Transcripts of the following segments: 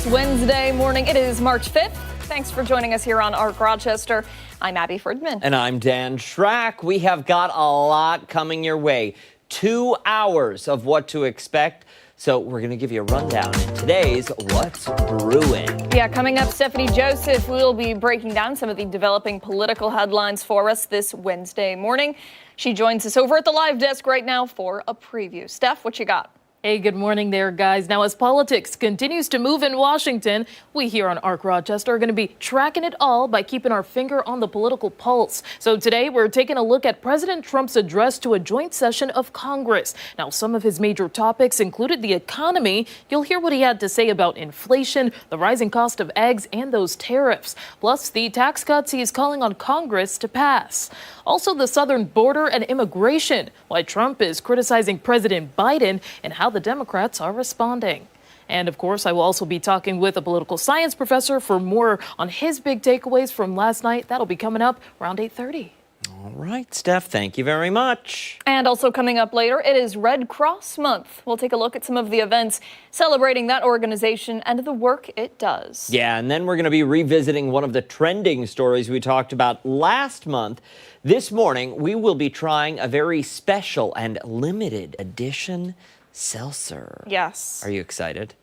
this Wednesday morning. It is March 5th. Thanks for joining us here on ARC Rochester. I'm Abby Fridman. And I'm Dan Schrack. We have got a lot coming your way. 2 hours of what to expect. So we're going to give you a rundown in today's What's Brewing. Yeah, coming up, Stephanie Joseph will be breaking down some of the developing political headlines for us this Wednesday morning. She joins us over at the live desk right now for a preview. Steph, what you got? Hey, good morning there, guys. Now, as politics continues to move in Washington, we here on ARC Rochester are going to be tracking it all by keeping our finger on the political pulse. So today, we're taking a look at President Trump's address to a joint session of Congress. Now, some of his major topics included the economy. You'll hear what he had to say about inflation, the rising cost of eggs, and those tariffs, plus the tax cuts he is calling on Congress to pass. Also, the southern border and immigration, why Trump is criticizing President Biden, and how the Democrats are responding. And of course, I will also be talking with a political science professor for more on his big takeaways from last night. That'll be coming up around 8:30. All right, Steph, thank you very much. And also coming up later, it is Red Cross Month. We'll take a look at some of the events celebrating that organization and the work it does. Yeah, and then we're going to be revisiting one of the trending stories we talked about last month. This morning, we will be trying a very special and limited edition seltzer. Yes. Are you excited?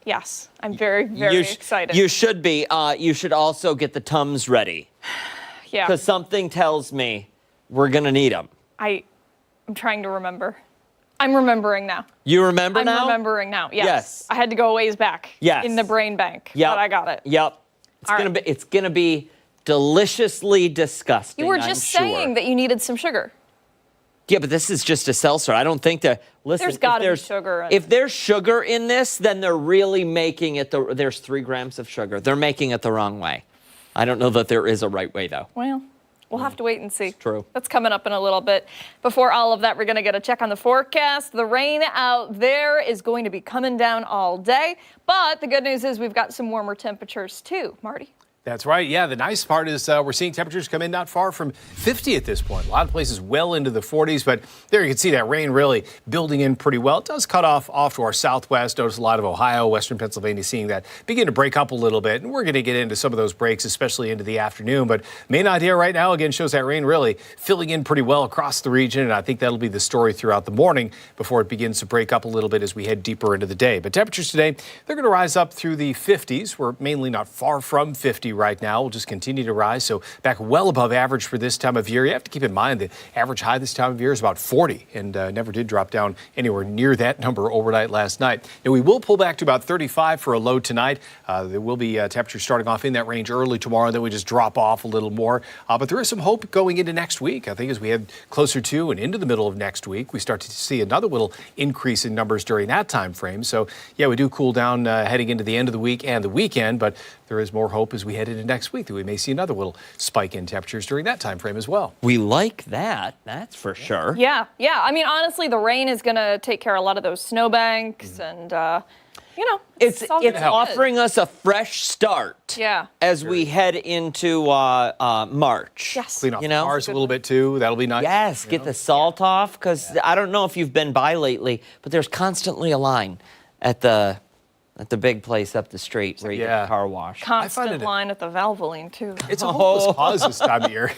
Yes, I'm very, very excited. You should be. You should also get the Tums ready. Yeah. Because something tells me we're going to need them. I'm trying to remember. I'm remembering now. You remember now? I'm remembering now, yes. Yes. I had to go a ways back. Yes. In the brain bank. Yep. But I got it. Yep. It's going to be deliciously disgusting. You were just saying that you needed some sugar. Yeah, but this is just a seltzer. I don't think that. Listen, there's got to be sugar in If there's sugar in this, then they're really making it. There's 3 grams of sugar. They're making it the wrong way. I don't know that there is a right way, though. Well, we'll have to wait and see. It's true. That's coming up in a little bit. Before all of that, we're going to get a check on the forecast. The rain out there is going to be coming down all day. But the good news is we've got some warmer temperatures, too. Marty? That's right. Yeah, the nice part is we're seeing temperatures come in not far from 50 at this point. A lot of places well into the 40s, but there you can see that rain really building in pretty well. It does cut off to our southwest. Notice a lot of Ohio, western Pennsylvania seeing that begin to break up a little bit. And we're going to get into some of those breaks, especially into the afternoon. But main idea right now, again, shows that rain really filling in pretty well across the region. And I think that'll be the story throughout the morning before it begins to break up a little bit as we head deeper into the day. But temperatures today, they're going to rise up through the 50s. We're mainly not far from 50 right now. We'll just continue to rise, so back well above average for this time of year. You have to keep in mind the average high this time of year is about 40 and never did drop down anywhere near that number overnight last night. Now, we will pull back to about 35 for a low tonight. There will be temperatures starting off in that range early tomorrow, then we just drop off a little more. But there is some hope going into next week. I think as we head closer to and into the middle of next week, we start to see another little increase in numbers during that time frame. So, yeah, we do cool down heading into the end of the week and the weekend, but there is more hope as we head into next week that we may see another little spike in temperatures during that time frame as well. We like that, that's for sure. Yeah. I mean, honestly, the rain is going to take care of a lot of those snowbanks and, it's offering us a fresh start as we head into March. Yes. Clean off the cars a little bit, too. That'll be nice. Yes, get the salt off, because I don't know if you've been by lately, but there's constantly a line at the big place up the street where you get the car wash. Constant line at the Valvoline, too. It's a hopeless cause this time of year.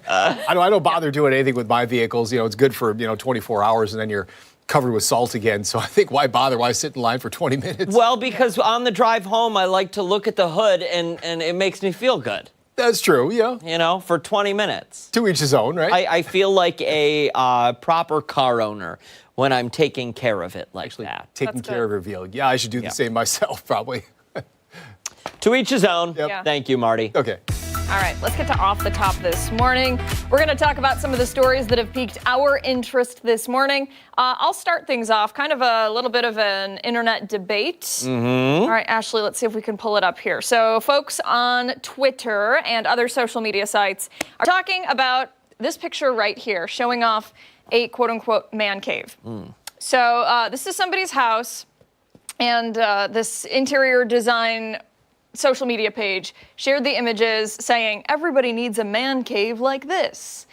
I don't bother doing anything with my vehicles. It's good for, 24 hours, and then you're covered with salt again. So I think why bother? Why sit in line for 20 minutes? Well, because on the drive home, I like to look at the hood, and it makes me feel good. That's true, yeah. For 20 minutes. To each his own, right? I feel like a proper car owner when I'm taking care of it like that. Taking care of your vehicle. Yeah, I should do the same myself, probably. To each his own. Yep. Yeah. Thank you, Marty. Okay. All right, let's get to Off the Top this morning. We're going to talk about some of the stories that have piqued our interest this morning. I'll start things off, kind of a little bit of an internet debate. Mm-hmm. All right, Ashley, let's see if we can pull it up here. So folks on Twitter and other social media sites are talking about this picture right here, showing off a quote-unquote man cave. So this is somebody's house, and this interior design social media page shared the images saying, everybody needs a man cave like this.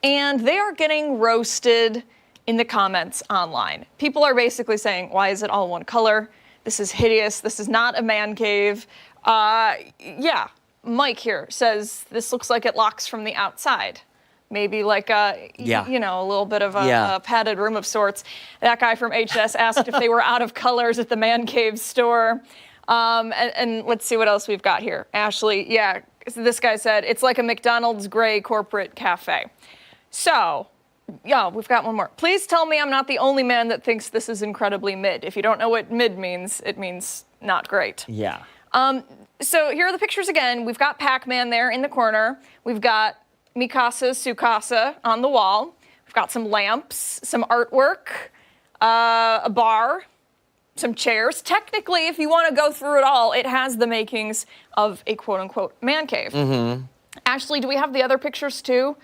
And they are getting roasted in the comments online. People are basically saying, why is it all one color? This is hideous. This is not a man cave. Yeah, Mike here says this looks like it locks from the outside. Maybe like a, you know, a little bit of a padded room of sorts. That guy from HS asked if they were out of colors at the man cave store. And let's see what else we've got here. Ashley, yeah, this guy said, it's like a McDonald's gray corporate cafe. So, yeah, we've got one more. Please tell me I'm not the only man that thinks this is incredibly mid. If you don't know what mid means, it means not great. Yeah. So here are the pictures again. We've got Pac-Man there in the corner. We've got Mikasa's Sukasa on the wall. We've got some lamps, some artwork, a bar, some chairs. Technically, if you want to go through it all, it has the makings of a quote-unquote man cave. Mm-hmm. Ashley, do we have the other pictures too?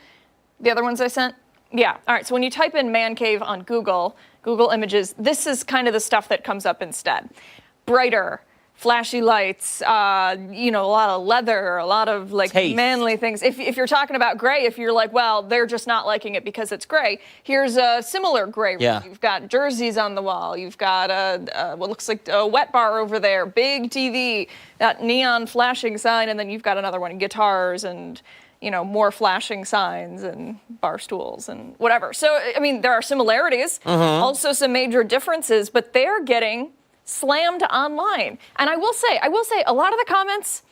The other ones I sent? Yeah. All right. So when you type in man cave on Google Images, this is kind of the stuff that comes up instead. Brighter, flashy lights, you know, a lot of leather, a lot of like Taste. manly things. If you're talking about gray, if you're like, well, they're just not liking it because it's gray, here's a similar gray room. Yeah. You've got jerseys on the wall. You've got what looks like a wet bar over there, big TV, that neon flashing sign, and then you've got another one, guitars and, you know, more flashing signs and bar stools and whatever. So, I mean, there are similarities, also some major differences, but they're getting slammed online. And I will say, a lot of the comments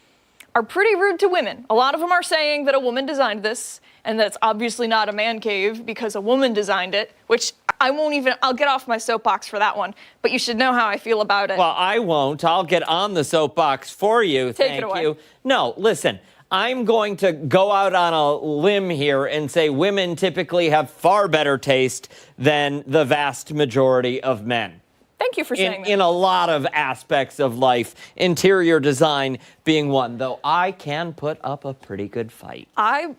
are pretty rude to women. A lot of them are saying that a woman designed this and that's obviously not a man cave because a woman designed it, which I'll get off my soapbox for that one, but you should know how I feel about it. Well, I won't. I'll get on the soapbox for you. Take it away. You. No, listen. I'm going to go out on a limb here and say women typically have far better taste than the vast majority of men. Thank you for saying that. In a lot of aspects of life, interior design being one, though I can put up a pretty good fight. I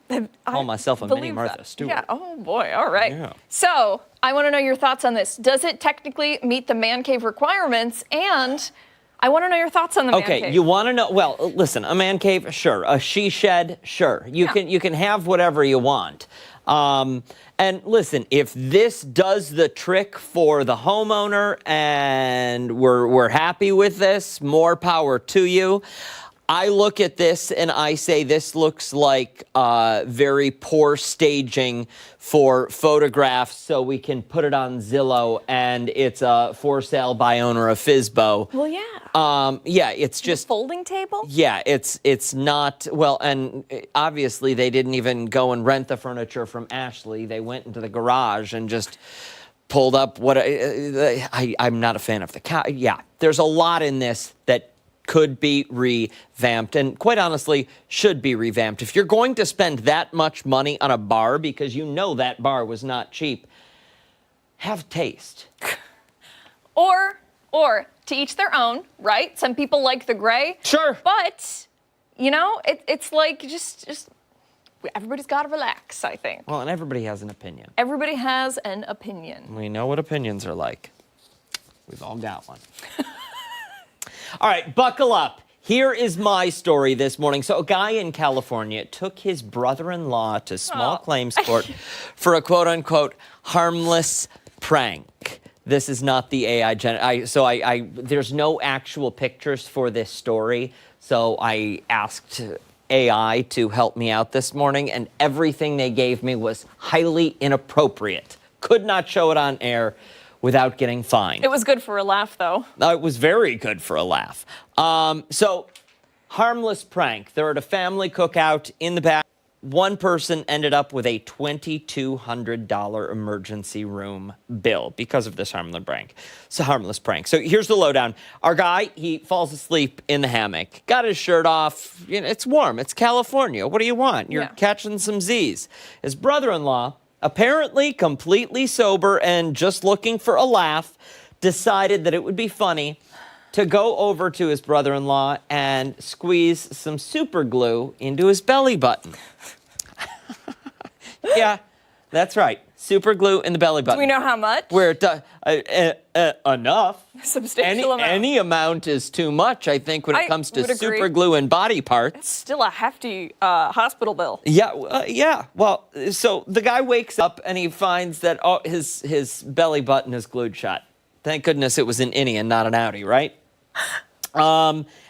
call myself a mini believe Martha that. Stewart. Yeah, oh boy, all right. Yeah. So, I want to know your thoughts on this. Does it technically meet the man cave requirements? And I want to know your thoughts on the man cave. Okay, you want to know? Well, listen, a man cave, sure. A she shed, sure. You can have whatever you want. And listen, if this does the trick for the homeowner and we're happy with this, more power to you. I look at this and I say this looks like very poor staging for photographs so we can put it on Zillow and it's a for sale by owner of Fizbo. Well, yeah. Yeah, it's just the folding table? Yeah, it's not, well, and obviously they didn't even go and rent the furniture from Ashley. They went into the garage and just pulled up what I'm not a fan of the couch. Yeah, there's a lot in this that could be revamped and quite honestly should be revamped. If you're going to spend that much money on a bar because you know that bar was not cheap, have taste. Or to each their own, right? Some people like the gray. Sure. But, you know, it's like just everybody's got to relax, I think. Well, and everybody has an opinion. Everybody has an opinion. We know what opinions are like. We've all got one. All right, buckle up. Here is my story this morning. So a guy in California took his brother-in-law to small claims court for a quote-unquote harmless prank. This is not the AI there's no actual pictures for this story, so I asked AI to help me out this morning, and everything they gave me was highly inappropriate. Could not show it on air without getting fined. It was good for a laugh, though. It was very good for a laugh. So, harmless prank. They're at a family cookout in the back. One person ended up with a $2,200 emergency room bill because of this harmless prank. It's a harmless prank. So here's the lowdown. Our guy, he falls asleep in the hammock. Got his shirt off. You know, it's warm. It's California. What do you want? You're catching some Z's. His brother-in-law, apparently completely sober and just looking for a laugh, decided that it would be funny to go over to his brother-in-law and squeeze some super glue into his belly button. Yeah, that's right. Super glue in the belly button. Do we know how much? Where it does enough. Substantial amount. Any amount is too much, I think, when it comes to would agree. super glue and body parts. Still a hefty hospital bill. Yeah. Well, so the guy wakes up and he finds that his belly button is glued shut. Thank goodness it was an innie and not an outie, right?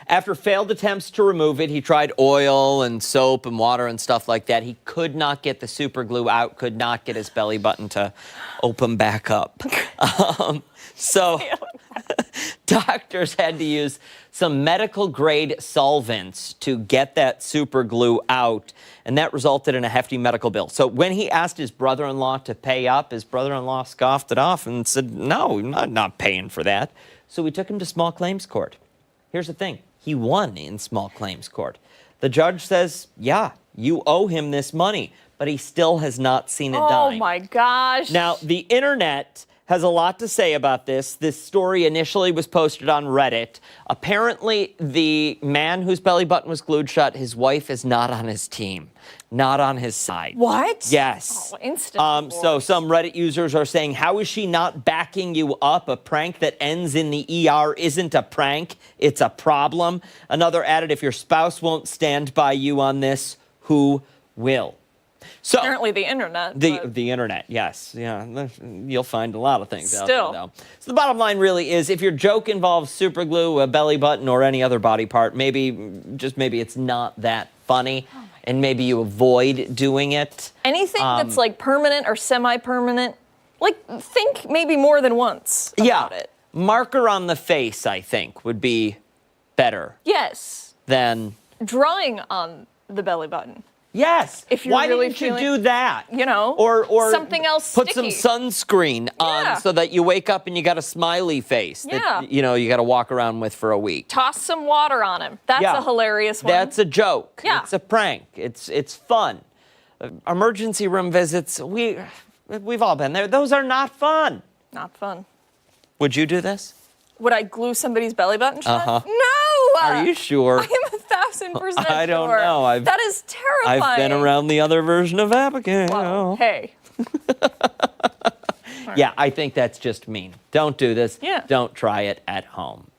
After failed attempts to remove it, he tried oil and soap and water and stuff like that. He could not get the super glue out, could not get his belly button to open back up. So doctors had to use some medical grade solvents to get that super glue out, and that resulted in a hefty medical bill. So when he asked his brother-in-law to pay up, his brother-in-law scoffed it off and said, no, I'm not paying for that. So we took him to small claims court. Here's the thing. He won in small claims court. The judge says, yeah, you owe him this money, but he still has not seen a dime. Oh, my gosh. Now, the internet has a lot to say about this. This story initially was posted on Reddit. Apparently, the man whose belly button was glued shut, his wife is not on his team, not on his side. What? Yes. Oh, instant So divorce. some Reddit users are saying, how is she not backing you up? A prank that ends in the ER isn't a prank, it's a problem. Another added, if your spouse won't stand by you on this, who will? So Apparently the internet. the internet, yes. Yeah, you'll find a lot of things out Still. there, though. So the bottom line really is, if your joke involves super glue, a belly button, or any other body part, maybe it's not that funny, and maybe you avoid doing it. Anything that's like permanent or semi-permanent, like think maybe more than once about it. Marker on the face, I think, would be better Yes. than... Drawing on the belly button. Yes. If you're Why really didn't you feeling- do that? You know, or something else Put sticky. some sunscreen Yeah. on so that you wake up and you got a smiley face Yeah. that you got to walk around with for a week. Toss some water on him. That's Yeah. a hilarious one. That's a joke. Yeah. It's a prank. It's fun. Emergency room visits, we've all been there. Those are not fun. Not fun. Would you do this? Would I glue somebody's belly button shut? Uh-huh. No! Are you sure? I am 1,000% I don't sure. know. That is terrifying. I've been around the other version of Abigail. Well, hey. Yeah, I think that's just mean. Don't do this. Yeah. Don't try it at home.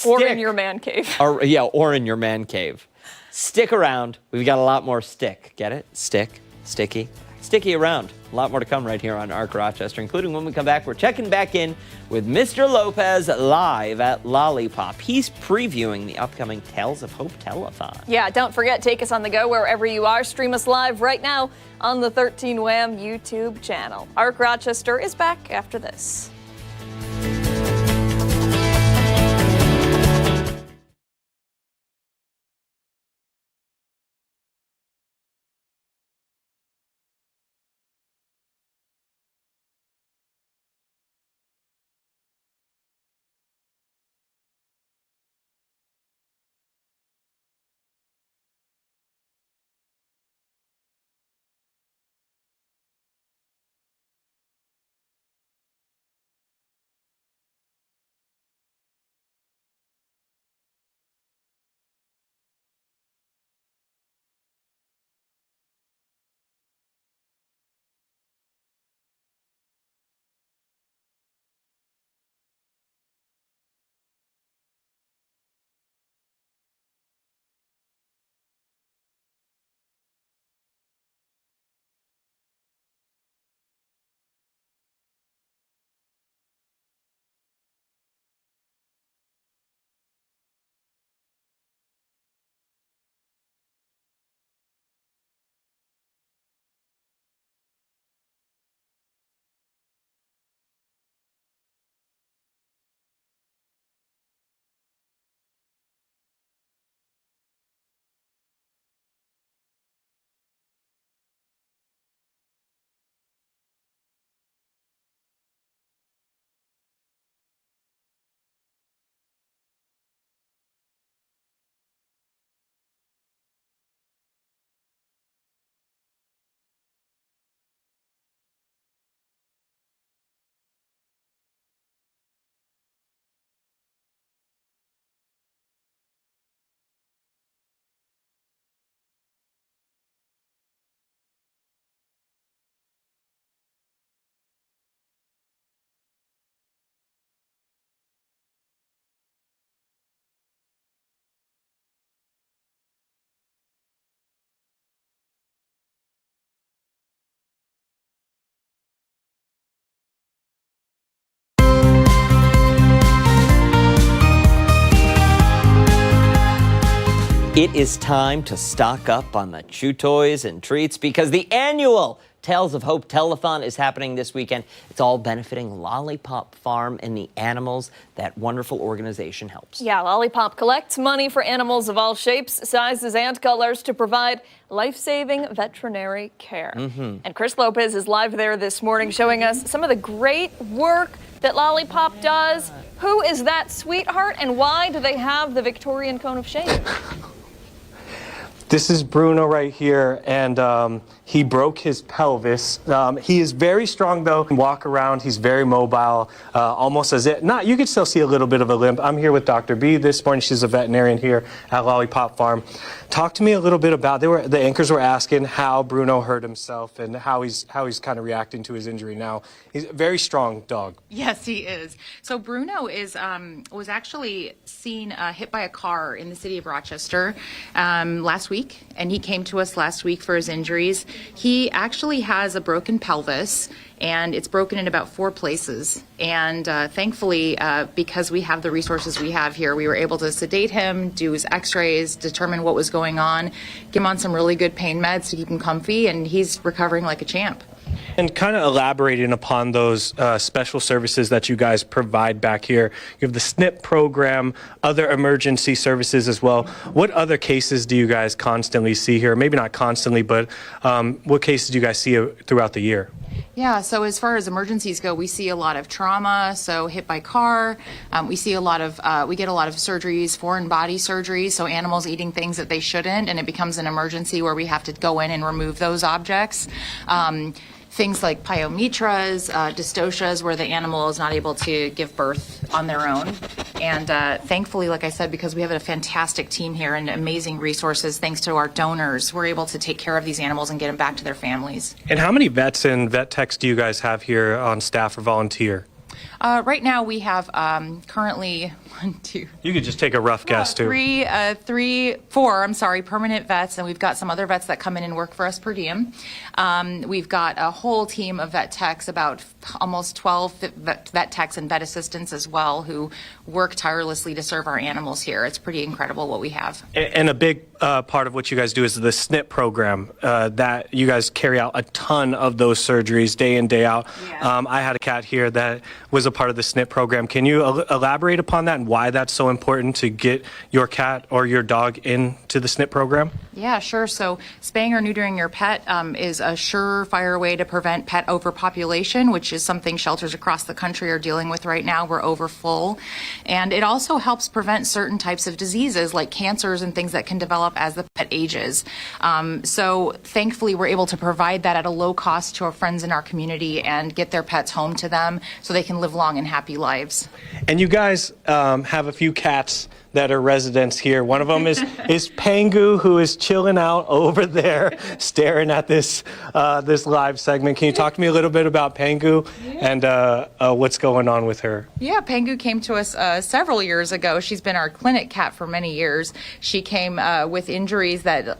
Or Stick- in your man cave. or in your man cave. Stick around. We've got a lot more stick. Get it? Stick, sticky, sticky around. A lot more to come right here on Arc Rochester, including when we come back. We're checking back in with Mr. Lopez live at Lollypop. He's previewing the upcoming Tales of Hope telethon. Yeah, don't forget, take us on the go wherever you are. Stream us live right now on the 13 Wham YouTube channel. Arc Rochester is back after this. It is time to stock up on the chew toys and treats because the annual Tales of Hope telethon is happening this weekend. It's all benefiting Lollypop Farm and the animals that wonderful organization helps. Yeah, Lollypop collects money for animals of all shapes, sizes, and colors to provide life-saving veterinary care. And Chris Lopez is live there this morning showing us some of the great work that Lollypop does. Who is that sweetheart and why do they have the Victorian cone of shame? This is Bruno right here, and he broke his pelvis. He is very strong, though. Walk around, he's very mobile, almost as if, you could still see a little bit of a limp. I'm here with Dr. B this morning. She's a veterinarian here at Lollypop Farm. Talk to me a little bit about, the anchors were asking how Bruno hurt himself and how he's kind of reacting to his injury now. He's a very strong dog. Yes, he is. So Bruno is was actually seen hit by a car in the city of Rochester last week, and he came to us last week for his injuries. He actually has a broken pelvis, and it's broken in about 4 places. And thankfully, because we have the resources we have here, we were able to sedate him, do his x-rays, determine what was going on, get him on some really good pain meds to keep him comfy, and he's recovering like a champ. And kind of elaborating upon those special services that you guys provide back here. You have the SNP program, other emergency services as well. What other cases do you guys constantly see here? Maybe not constantly, but what cases do you guys see throughout the year? Yeah, so as far as emergencies go, we see a lot of trauma, so hit by car. We see a lot of, we get a lot of surgeries, foreign body surgeries, so animals eating things that they shouldn't, and it becomes an emergency where we have to go in and remove those objects. Things like pyometras, dystocias, where the animal is not able to give birth on their own. And thankfully, like I said, because we have a fantastic team here and amazing resources, thanks to our donors, we're able to take care of these animals and get them back to their families. And how many vets and vet techs do you guys have here on staff or volunteer? Right now we have currently 1, 2. You could just take a rough guess, too. 4 permanent vets, and we've got some other vets that come in and work for us per diem. We've got a whole team of vet techs, about almost 12 vet techs and vet assistants as well, who work tirelessly to serve our animals here. It's pretty incredible what we have. And a big part of what you guys do is the SNP program, that you guys carry out a ton of those surgeries day in, day out. Yeah. I had a cat here that was a part of the SNP program. Can you elaborate upon that and why that's so important to get your cat or your dog into the SNP program? Yeah, sure. So spaying or neutering your pet is a surefire way to prevent pet overpopulation, which is something shelters across the country are dealing with right now. We're overfull. And it also helps prevent certain types of diseases like cancers and things that can develop as the pet ages. So thankfully, we're able to provide that at a low cost to our friends in our community and get their pets home to them so they can live long and happy lives. And you guys have a few cats that are residents here. One of them is Pangu, who is chilling out over there, staring at this this live segment. Can you talk to me a little bit about Pangu and what's going on with her? Yeah, Pangu came to us several years ago. She's been our clinic cat for many years. She came with injuries that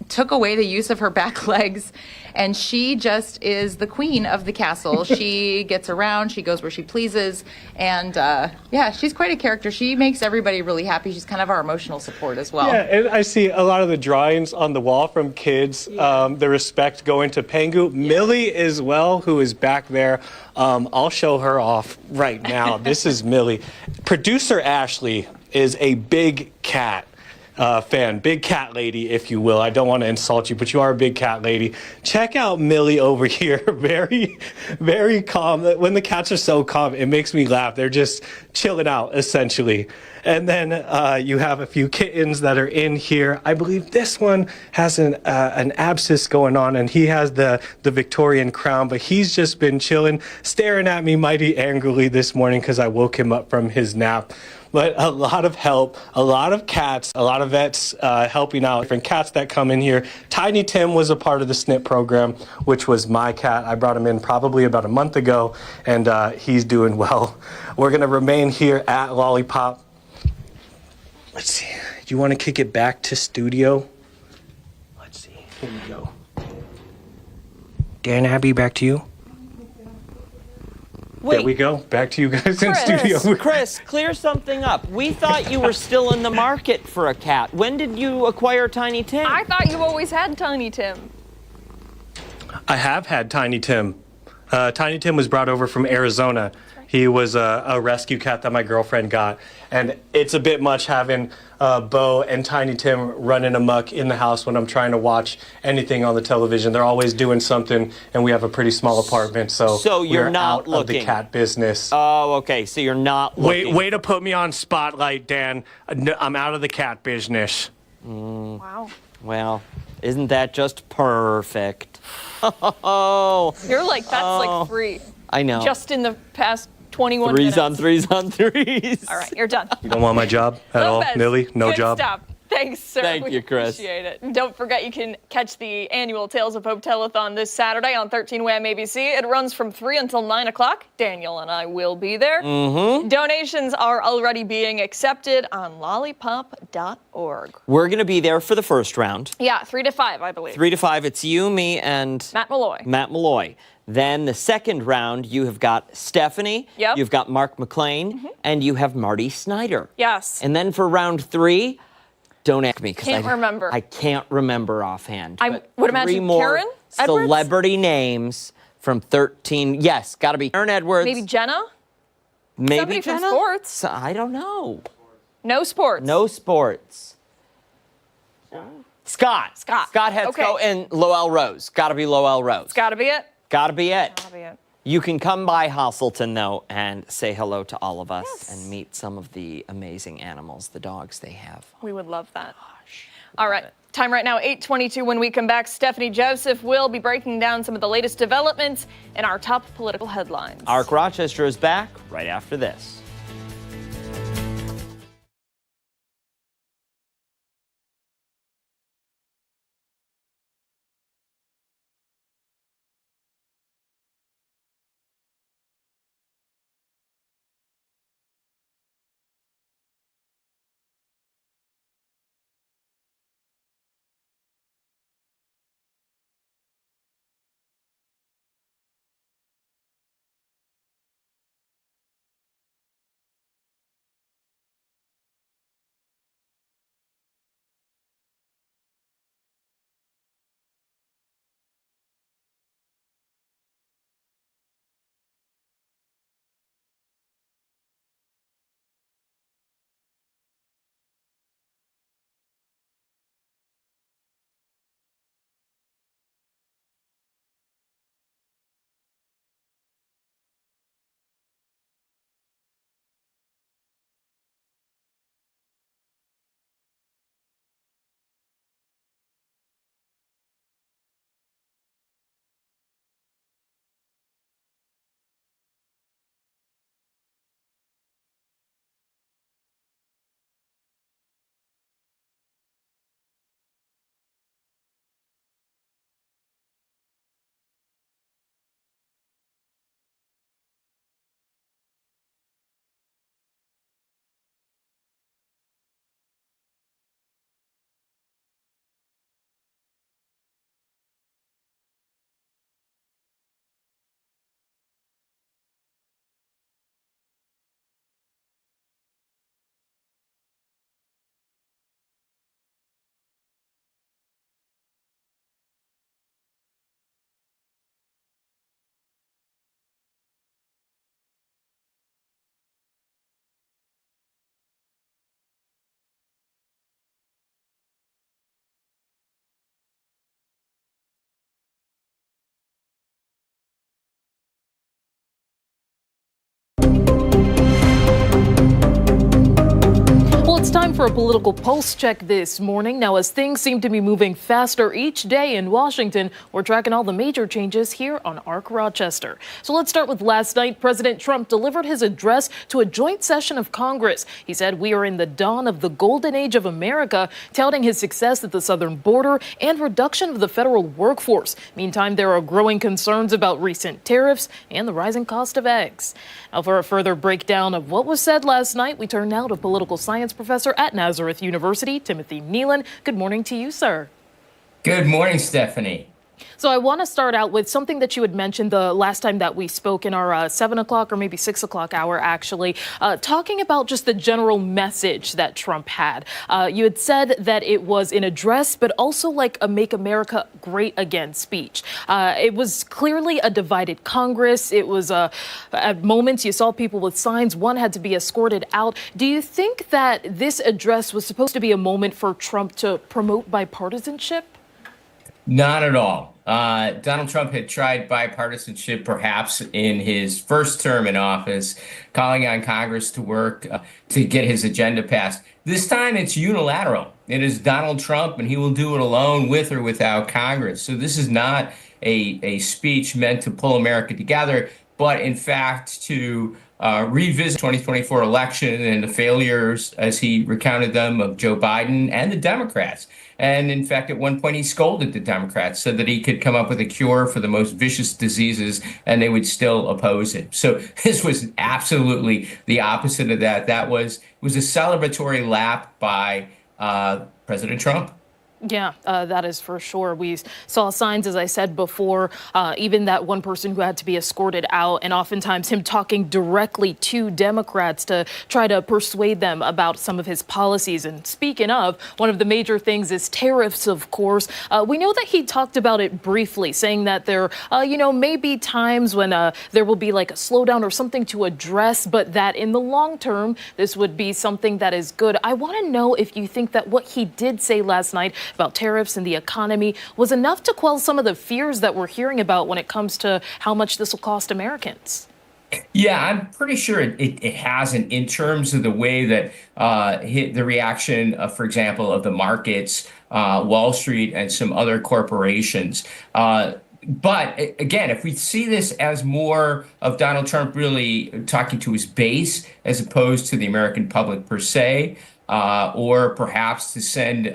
took away the use of her back legs, and she just is the queen of the castle. She gets around, she goes where she pleases, and yeah, she's quite a character. She makes everybody really happy. She's kind of our emotional support as well. Yeah, and I see a lot of the drawings on the wall from kids, the respect going to Pangu. Yeah. Millie as well, who is back there. I'll show her off right now. This is Millie. Producer Ashley is a big cat fan, big cat lady, if you will. I don't want to insult you, but you are a big cat lady. Check out Millie over here. Very, very calm. When the cats are so calm, it makes me laugh. They're just chilling out, essentially. And then you have a few kittens that are in here. I believe this one has an abscess going on, and he has the Victorian crown, but he's just been chilling, staring at me mighty angrily this morning because I woke him up from his nap. But a lot of help, a lot of cats, a lot of vets helping out. Different cats that come in here. Tiny Tim was a part of the SNP program, which was my cat. I brought him in probably about a month ago, and he's doing well. We're going to remain here at Lollypop. Let's see. Do you want to kick it back to studio? Let's see. Here we go. Dan Abbey, back to you. There we go. Back to you guys in studio. Chris, clear something up. We thought you were still in the market for a cat. When did you acquire Tiny Tim? I thought you always had Tiny Tim. I have had Tiny Tim. Tiny Tim was brought over from Arizona. He was a rescue cat that my girlfriend got. And it's a bit much having Bo and Tiny Tim running amok in the house when I'm trying to watch anything on the television. They're always doing something, and we have a pretty small apartment, so you're we're not out looking of the cat business. Oh, okay. So you're not looking. Way to put me on spotlight, Dan. I'm out of the cat business. Wow. Well, isn't that just perfect? Oh. You're like, that's like free. I know. Just in the past 21 Threes minutes. on threes on threes. All right, you're done. You don't want my job at all, Lopez, Millie? No good job? Stuff. Thanks, sir. Thank you, Chris. Appreciate it. And don't forget, you can catch the annual Tales of Hope telethon this Saturday on 13 Wham ABC. It runs from 3 until 9 o'clock. Daniel and I will be there. Donations are already being accepted on lollipop.org. We're going to be there for the first round. Yeah, 3 to 5, I believe. 3 to 5, it's you, me, and Matt Malloy. Matt Malloy. Then the second round, you have got Stephanie, Yep. you've got Mark McLean, and you have Marty Snyder. Yes. And then for round 3, don't ask me because Can't remember. I can't remember offhand. I but would imagine 3 more Karen Edwards? celebrity names from 13. Yes, got to be Karen Edwards. Maybe Jenna? Maybe somebody from Jenna? sports. So, I don't know. No sports. No sports. Scott. Scott. Scott Hetzko Okay. and Lowell Rose. Got to be Lowell Rose. Gotta be it. Got to be it. Gotta be it. You can come by Hasselton, though, and say hello to all of us Yes. and meet some of the amazing animals, the dogs they have. We would love that. All right. Time right now, 8:22. When we come back, Stephanie Joseph will be breaking down some of the latest developments in our top political headlines. Ark Rochester is back right after this. It's time for a political pulse check this morning. Now, as things seem to be moving faster each day in Washington, we're tracking all the major changes here on Ark Rochester. So let's start with last night. President Trump delivered his address to a joint session of Congress. He said we are in the dawn of the golden age of America, touting his success at the southern border and reduction of the federal workforce. Meantime, there are growing concerns about recent tariffs and the rising cost of eggs. Now, for a further breakdown of what was said last night, we turn now to political science professor at Nazareth University, Timothy Nealon. Good morning to you, sir. Good morning, Stephanie. So I want to start out with something that you had mentioned the last time that we spoke in our 7 o'clock or maybe 6 o'clock hour, actually, talking about just the general message that Trump had. You had said that it was an address, but also like a Make America Great Again speech. It was clearly a divided Congress. It was at moments you saw people with signs. One had to be escorted out. Do you think that this address was supposed to be a moment for Trump to promote bipartisanship? Not at all. Donald Trump had tried bipartisanship perhaps in his first term in office, calling on Congress to work to get his agenda passed. This time it's unilateral. It is Donald Trump, and he will do it alone, with or without Congress. So this is not a speech meant to pull America together, but in fact to revisit 2024 election and the failures, as he recounted them, of Joe Biden and the Democrats. And in fact, at one point, he scolded the Democrats, said that he could come up with a cure for the most vicious diseases and they would still oppose it. So this was absolutely the opposite of that. It was a celebratory lap by President Trump. Yeah, that is for sure. We saw signs, as I said before, even that one person who had to be escorted out, and oftentimes him talking directly to Democrats to try to persuade them about some of his policies. And speaking of, one of the major things is tariffs, of course. We know that he talked about it briefly, saying that there, may be times when there will be like a slowdown or something to address, but that in the long term, this would be something that is good. I want to know if you think that what he did say last night about tariffs and the economy was enough to quell some of the fears that we're hearing about when it comes to how much this will cost Americans. Yeah, I'm pretty sure it hasn't, in terms of the way that the reaction, for example, of the markets, Wall Street, and some other corporations. But again, if we see this as more of Donald Trump really talking to his base as opposed to the American public per se, or perhaps to send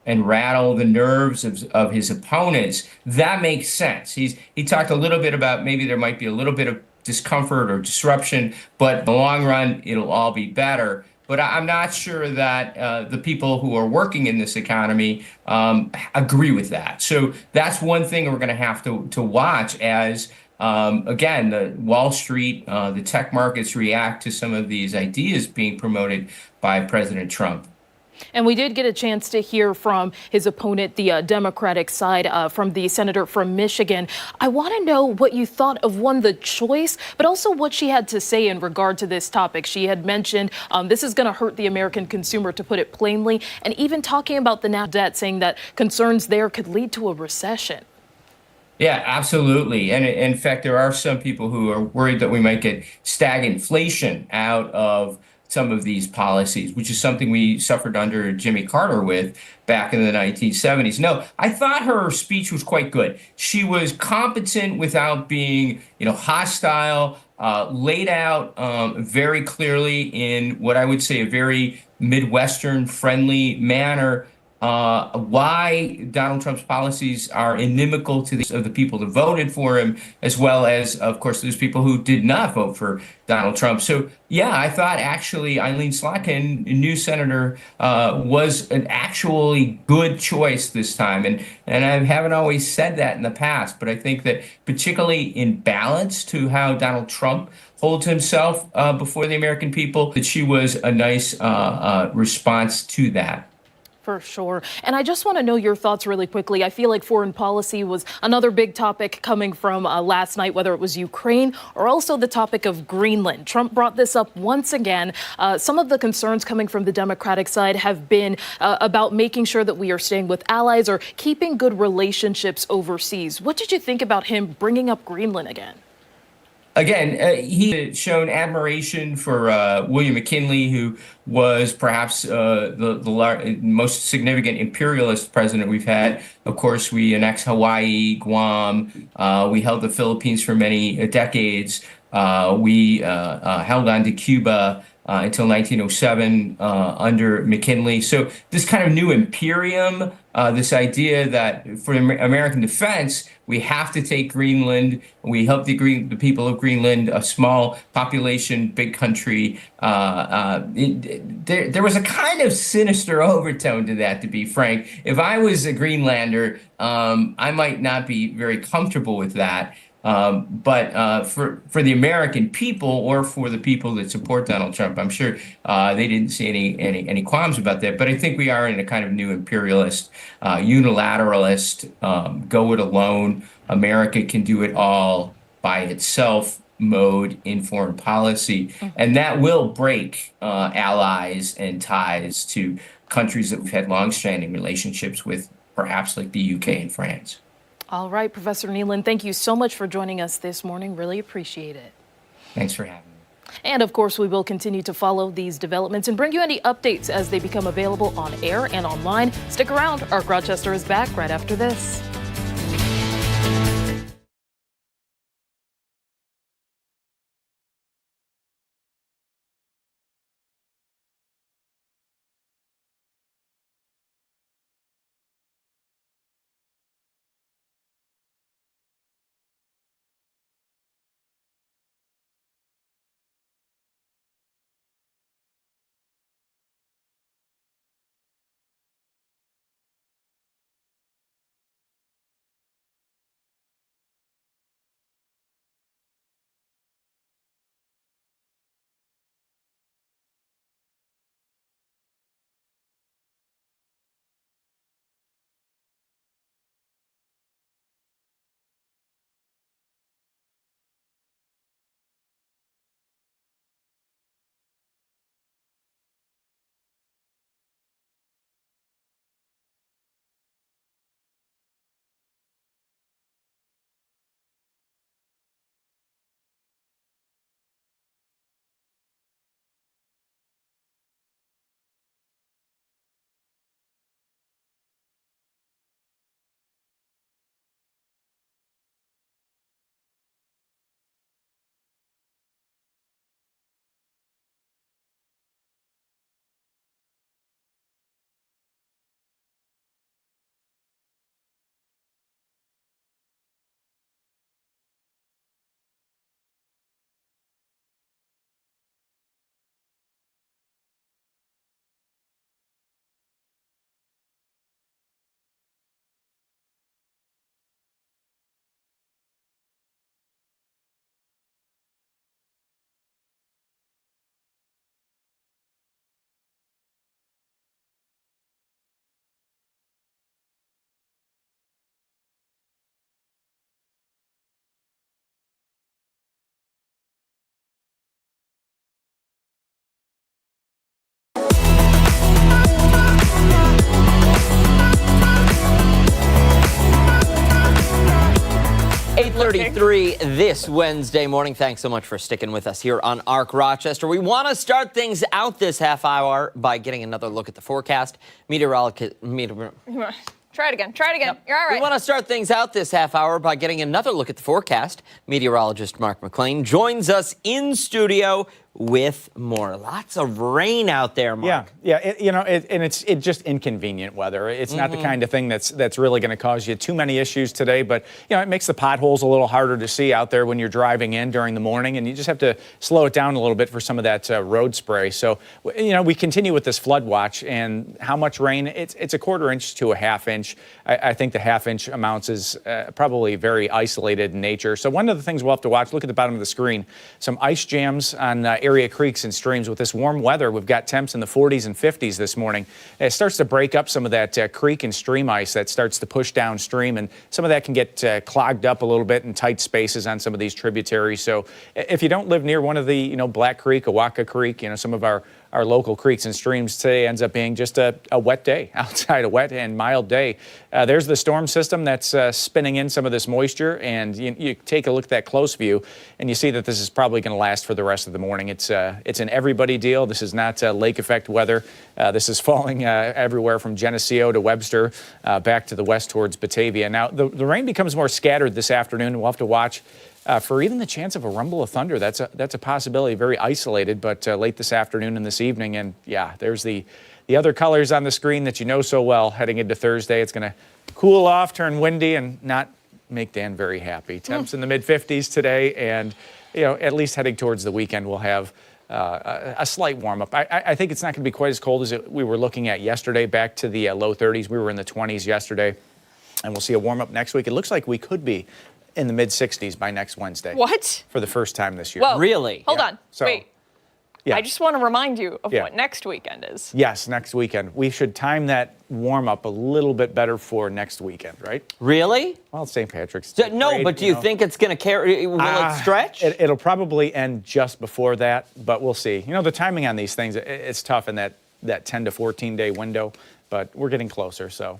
and rattle the nerves of his opponents, that makes sense. He talked a little bit about maybe there might be a little bit of discomfort or disruption, but in the long run, it'll all be better. But I'm not sure that the people who are working in this economy agree with that. So that's one thing we're going to have to watch as, again, the Wall Street, the tech markets react to some of these ideas being promoted by President Trump. And we did get a chance to hear from his opponent, the Democratic side, from the senator from Michigan. I want to know what you thought of, one, the choice, but also what she had to say in regard to this topic. She had mentioned this is going to hurt the American consumer, to put it plainly, and even talking about the national debt, saying that concerns there could lead to a recession. Yeah, absolutely. And in fact, there are some people who are worried that we might get stagflation out of some of these policies, which is something we suffered under Jimmy Carter with back in the 1970s. No, I thought her speech was quite good. She was competent without being, hostile, laid out very clearly in what I would say a very Midwestern friendly manner why Donald Trump's policies are inimical to the people that voted for him, as well as, of course, those people who did not vote for Donald Trump. So, yeah, I thought actually Eileen Slotkin, new senator, was an actually good choice this time. And I haven't always said that in the past, but I think that particularly in balance to how Donald Trump holds himself before the American people, that she was a nice response to that. For sure. And I just want to know your thoughts really quickly. I feel like foreign policy was another big topic coming from last night, whether it was Ukraine or also the topic of Greenland. Trump brought this up once again. Some of the concerns coming from the Democratic side have been about making sure that we are staying with allies or keeping good relationships overseas. What did you think about him bringing up Greenland again? Again, he had shown admiration for William McKinley, who was perhaps the most significant imperialist president we've had. Of course, we annexed Hawaii, Guam. We held the Philippines for many decades. We held on to Cuba until 1907 under McKinley. So this kind of new imperium this idea that for American defense, we have to take Greenland. We help the people of Greenland, a small population, big country. There was a kind of sinister overtone to that, to be frank. If I was a Greenlander, I might not be very comfortable with that. But for the American people, or for the people that support Donald Trump, I'm sure they didn't see any qualms about that. But I think we are in a kind of new imperialist, unilateralist, go it alone, America can do it all by itself mode in foreign policy. And that will break allies and ties to countries that we've had long-standing relationships with, perhaps like the UK and France. All right, Professor Nealon, thank you so much for joining us this morning. Really appreciate it. Thanks for having me. And of course, we will continue to follow these developments and bring you any updates as they become available on air and online. Stick around. Ark Rochester is back right after this. This Wednesday morning. Thanks so much for sticking with us here on Ark Rochester. We want to start things out this half hour by getting another look at the forecast. Try it again. Yep. You're all right. We want to start things out this half hour by getting another look at the forecast. Meteorologist Mark McLean joins us in studio with more. Lots of rain out there, Mark. Yeah. It's just inconvenient weather. It's not the kind of thing that's really going to cause you too many issues today, but it makes the potholes a little harder to see out there when you're driving in during the morning, and you just have to slow it down a little bit for some of that road spray. So, we continue with this flood watch, and how much rain? It's a 1/4 inch to a 1/2 inch. I think the 1/2 inch amounts is probably very isolated in nature. So one of the things we'll have to watch, look at the bottom of the screen, some ice jams on area creeks and streams. With this warm weather, we've got temps in the 40s and 50s this morning. It starts to break up some of that creek and stream ice that starts to push downstream, and some of that can get clogged up a little bit in tight spaces on some of these tributaries. So if you don't live near one of the, Black Creek, Awaka Creek, some of our local creeks and streams, today ends up being just a wet day outside, a wet and mild day. There's the storm system that's spinning in some of this moisture, and you take a look at that close view, and you see that this is probably going to last for the rest of the morning. It's an everybody deal. This is not lake effect weather. This is falling everywhere from Geneseo to Webster, back to the west towards Batavia. Now, the rain becomes more scattered this afternoon. We'll have to watch for even the chance of a rumble of thunder. That's a possibility, very isolated, but late this afternoon and this evening. And yeah, there's the the other colors on the screen that you know so well heading into Thursday. It's going to cool off, turn windy, and not make Dan very happy. Temps in the mid-50s today, and at least heading towards the weekend, we'll have a slight warm-up. I think it's not going to be quite as cold as we were looking at yesterday, back to the low 30s. We were in the 20s yesterday, and we'll see a warm-up next week. It looks like we could be in the mid-60s by next Wednesday. What? For the first time this year. Whoa. Really? Hold on. So- Wait. Yeah. I just want to remind you of Yeah. what next weekend is. Yes, next weekend. We should time that warm-up a little bit better for next weekend, right? Really? Well, it's St. Patrick's Day. No, parade, but do you know. think it's going to carry? Will it stretch? It'll probably end just before that, but we'll see. The timing on these things, it's tough in that 10 to 14 day window, but we're getting closer, so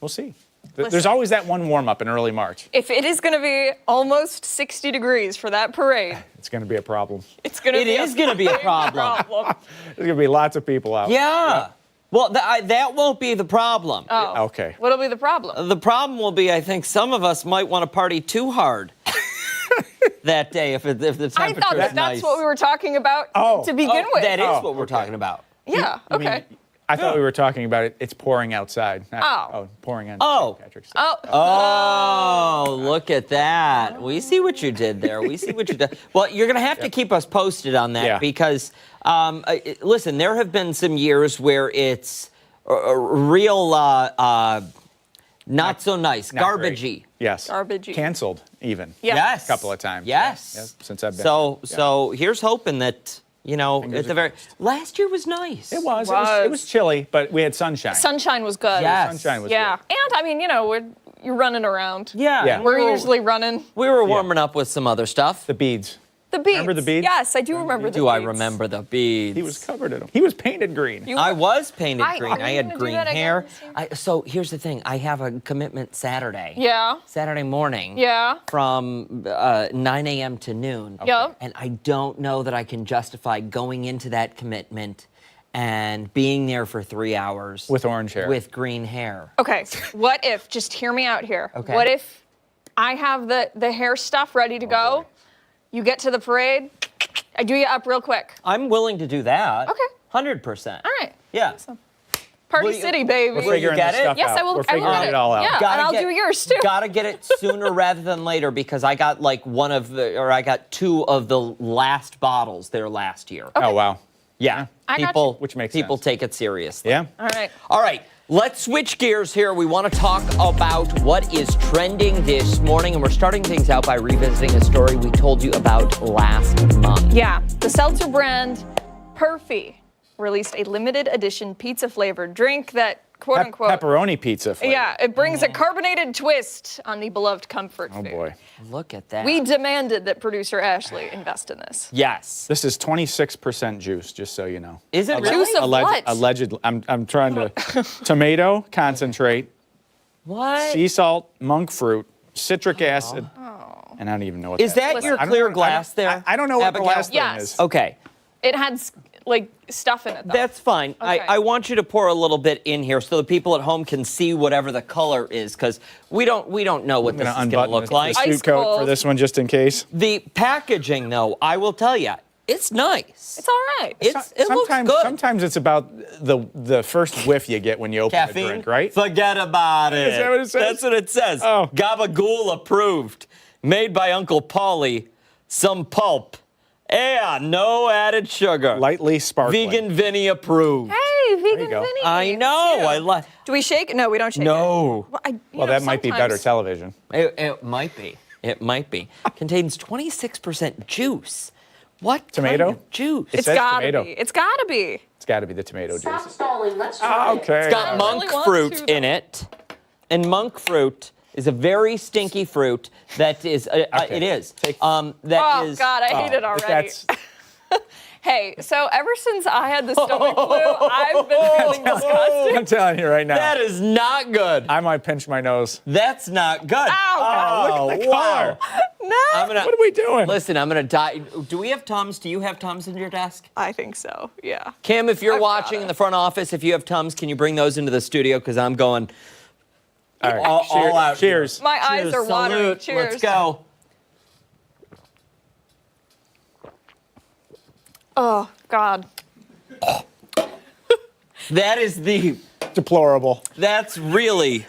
we'll see. There's always that one warm-up in early March. If it is going to be almost 60 degrees for that parade, It's going to be a problem. it's going to be is going to be a big problem. There's going to be lots of people out. Yeah. Well, that won't be the problem. Oh. Okay. What'll be the problem? The problem will be, I think some of us might want to party too hard that day if the temperature I thought is that's nice. what we were talking about to begin with. That is Oh, what we're talking about. Yeah, I mean, okay. I thought we were talking about it. It's pouring outside. Oh. Pouring on Oh. St. Patrick's Day. Oh, Oh, look at that. We see what you did there. We see what you did. Well, you're going to have to keep us posted on that Yeah. because, listen, there have been some years where it's real not so nice, Not great. garbagey. Yes. Garbagey. Canceled even. Yeah. Yes. A couple of times. Yes. Yeah, since I've been. So, here. Yeah. so here's hoping that, Fingers at the very, crossed. last year was nice. It was. It was chilly, but we had sunshine. sunshine was good. Yes. Sunshine was Yeah. good. And I mean, you're running around. Yeah. Yeah. We're usually running We were warming up with some other stuff. The beads. the beads. Remember the beads? Yes, I do remember the Do beads. I remember the beads? He was covered in them. He was painted green. You- I was painted green. are I you had gonna do green that again hair. this year? So here's the thing. I have a commitment Saturday. Yeah. Saturday morning. Yeah. From 9 a.m. to noon. Yep. And I don't know that I can justify going into that commitment and being there for 3 hours. With orange hair. With green hair. Okay. What if, just hear me out here. Okay. What if I have the hair stuff ready to go? You get to the parade, I do you up real quick. I'm willing to do that. Okay. 100%. All right. Yeah. Party Will you- City, baby. We're figuring get this it? stuff Yes, out. I will. We're I will figuring get it all out. Yeah, and I'll do yours too. Gotta get it sooner rather than later because I got I got 2 of the last bottles there last year. Oh, wow. Yeah. I got People, you. Which makes people sense. take it seriously. Yeah? All right. All right, let's switch gears here. We want to talk about what is trending this morning, and we're starting things out by revisiting a story we told you about last month. Yeah, the seltzer brand Perfy released a limited edition pizza flavored drink that quote unquote Pepperoni pizza flavor. yeah, it brings a carbonated twist on the beloved comfort Oh, food. boy. Look at that. We demanded that producer Ashley invest in this. Yes. This is 26% juice, just so you know. Is it Juice really? of what? Allegedly. I'm trying to. Tomato concentrate, What? sea salt, monk fruit, citric acid, and I don't even know what Is that your I don't clear know- glass there? I don't know what the Abigail? last Yes. thing is. Okay. It had like stuff in it though. That's fine. Okay. I want you to pour a little bit in here so the people at home can see whatever the color is, because we don't know what I'm this going to is going to unbutton look like. the Ice suit coat for cold. this one just in case. The packaging, though, I will tell you, it's nice. It's all right. It looks sometimes, good. Sometimes it's about the first whiff you get when you open Caffeine, a drink, right? Forget about it. Is that what it says? That's what it says. Oh. Gabagool approved. Made by Uncle Paulie. Some pulp. Yeah, no added sugar. Lightly sparkling. Vegan Vinny approved. Hey, vegan go. Vinny. I know. It's you. I like. Do we shake it? No, we don't shake it. No. Well, that might be better sometimes- television. It might be. It might be. Contains 26% juice. What Tomato? kind of juice? It It's says gotta tomato. be. It's gotta be. It's got to be the tomato Stop juice. stalling. Let's try it. Okay. It's got I monk really want fruit to, in it, and monk fruit is a very stinky fruit that is. It is. That Oh is- God, I hate it already. That's Hey, so ever since I had the stomach flu, I've been feeling disgusting. I'm telling you right now. That is not good. I might pinch my nose. That's not good. Ow, God. Look at the wow. color. No. I'm gonna. What are we doing? Listen, I'm gonna die. Do we have Tums? Do you have Tums in your desk? I think so. Yeah. Kim, if you're I've got watching it. in the front office, if you have Tums, can you bring those into the studio? Because I'm going All right. all out. Cheers. My eyes are watering. Salute. Cheers. Let's go. Oh God. That is the Deplorable. That's really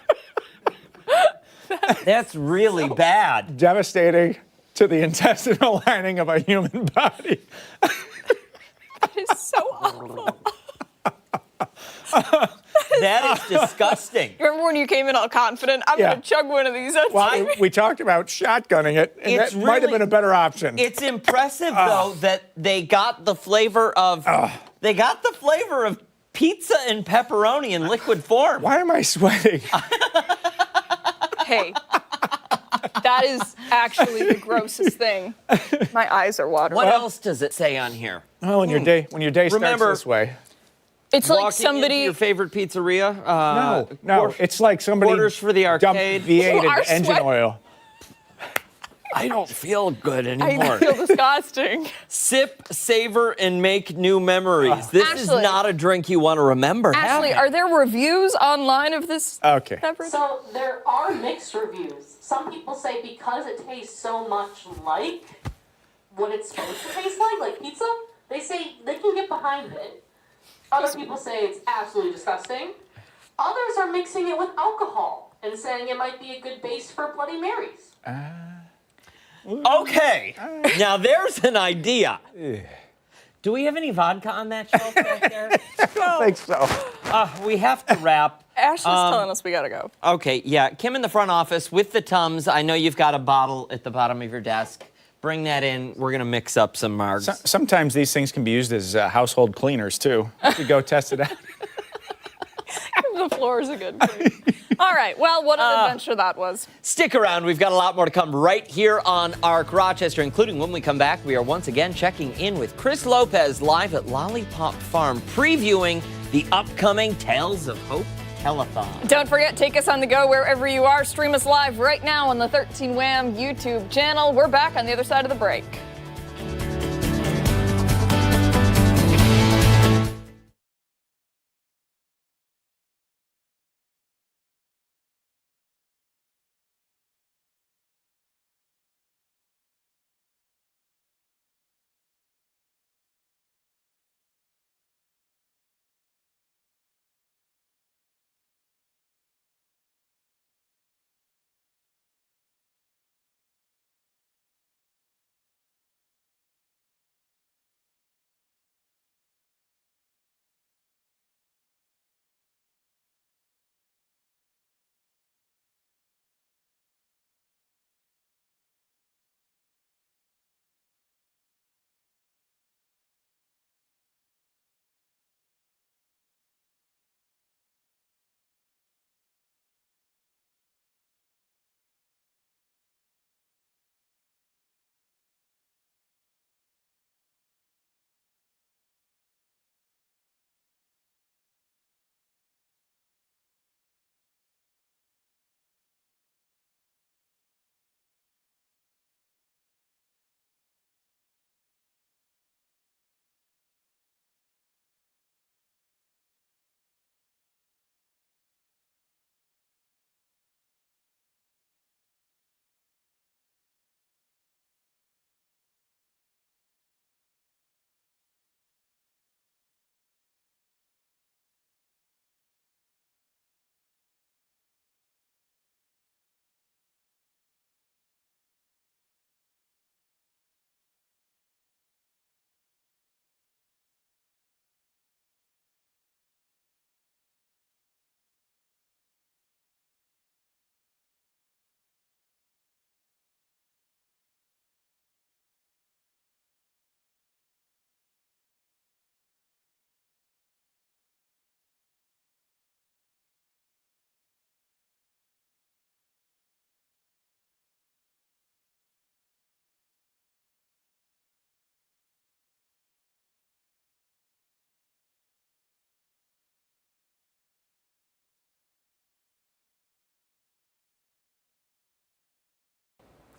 bad. Devastating to the intestinal lining of a human body. That is so awful. That is disgusting. Remember when you came in all confident? I'm Yeah. going to chug one of these. Well, we talked about shotgunning it, and It's that might have really- been a better option. It's impressive though that they got the flavor of pizza and pepperoni in liquid form. Why am I sweating? Hey, that is actually the grossest thing. My eyes are watering. What else does it say on here? Oh, when your day Remember- starts this way. It's like Walking somebody. into your favorite pizzeria. No, it's like somebody orders for the dumped arcade. You V8 are into engine sweating. oil. I don't feel good I anymore. feel disgusting. Sip, savor, and make new memories. This is Ashley. not a drink you want to remember. Ashley, having. are there reviews online of this Okay. beverage? So there are mixed reviews. Some people say because it tastes so much like what it's supposed to taste like pizza, they say they can get behind it. Other people say it's absolutely disgusting. Others are mixing it with alcohol and saying it might be a good base for Bloody Marys. Okay, now there's an idea. Do we have any vodka on that shelf back there? I think so. We have to wrap. Ashley's telling us we gotta go. Okay, yeah, Kim in the front office with the Tums. I know you've got a bottle at the bottom of your desk. Bring that in. We're gonna mix up some margs. Sometimes these things can be used as household cleaners, too. You should go test it out. The floor is a good clean. All right, well, what an adventure that was. Stick around. We've got a lot more to come right here on ARC Rochester, including when we come back, we are once again checking in with Chris Lopez live at Lollypop Farm, previewing the upcoming Tales of Hope telethon. Don't forget, take us on the go wherever you are. Stream us live right now on the 13 Wham YouTube channel. We're back on the other side of the break.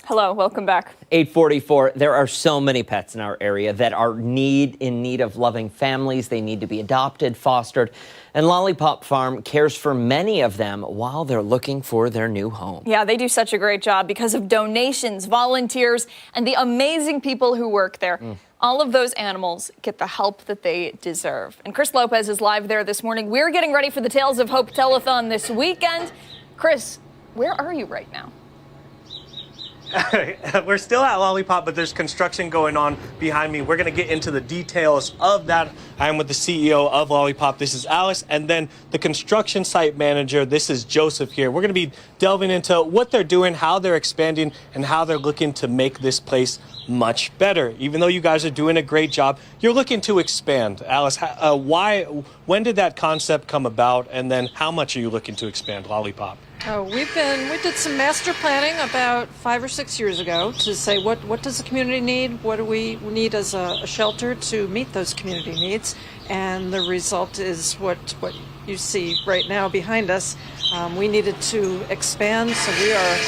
Hello, welcome back. 844. There are so many pets in our area that are in need of loving families. They need to be adopted, fostered, and Lollypop Farm cares for many of them while they're looking for their new home. Yeah, they do such a great job because of donations, volunteers, and the amazing people who work there. all of those animals get the help that they deserve. And Chris Lopez is live there this morning. We're getting ready for the Tales of Hope telethon this weekend. Chris, where are you right now? We're still at Lollypop, but there's construction going on behind me. We're going to get into the details of that. I'm with the CEO of Lollypop. This is Alice. And then the construction site manager, this is Joseph here. We're going to be delving into what they're doing, how they're expanding, and how they're looking to make this place much better. Even though you guys are doing a great job, you're looking to expand. Alice, when did that concept come about? And then how much are you looking to expand Lollypop? Oh, we did some master planning about 5 or 6 years ago to say what does the community need, what do we need as a shelter to meet those community needs, and the result is what you see right now behind us. We needed to expand, so we are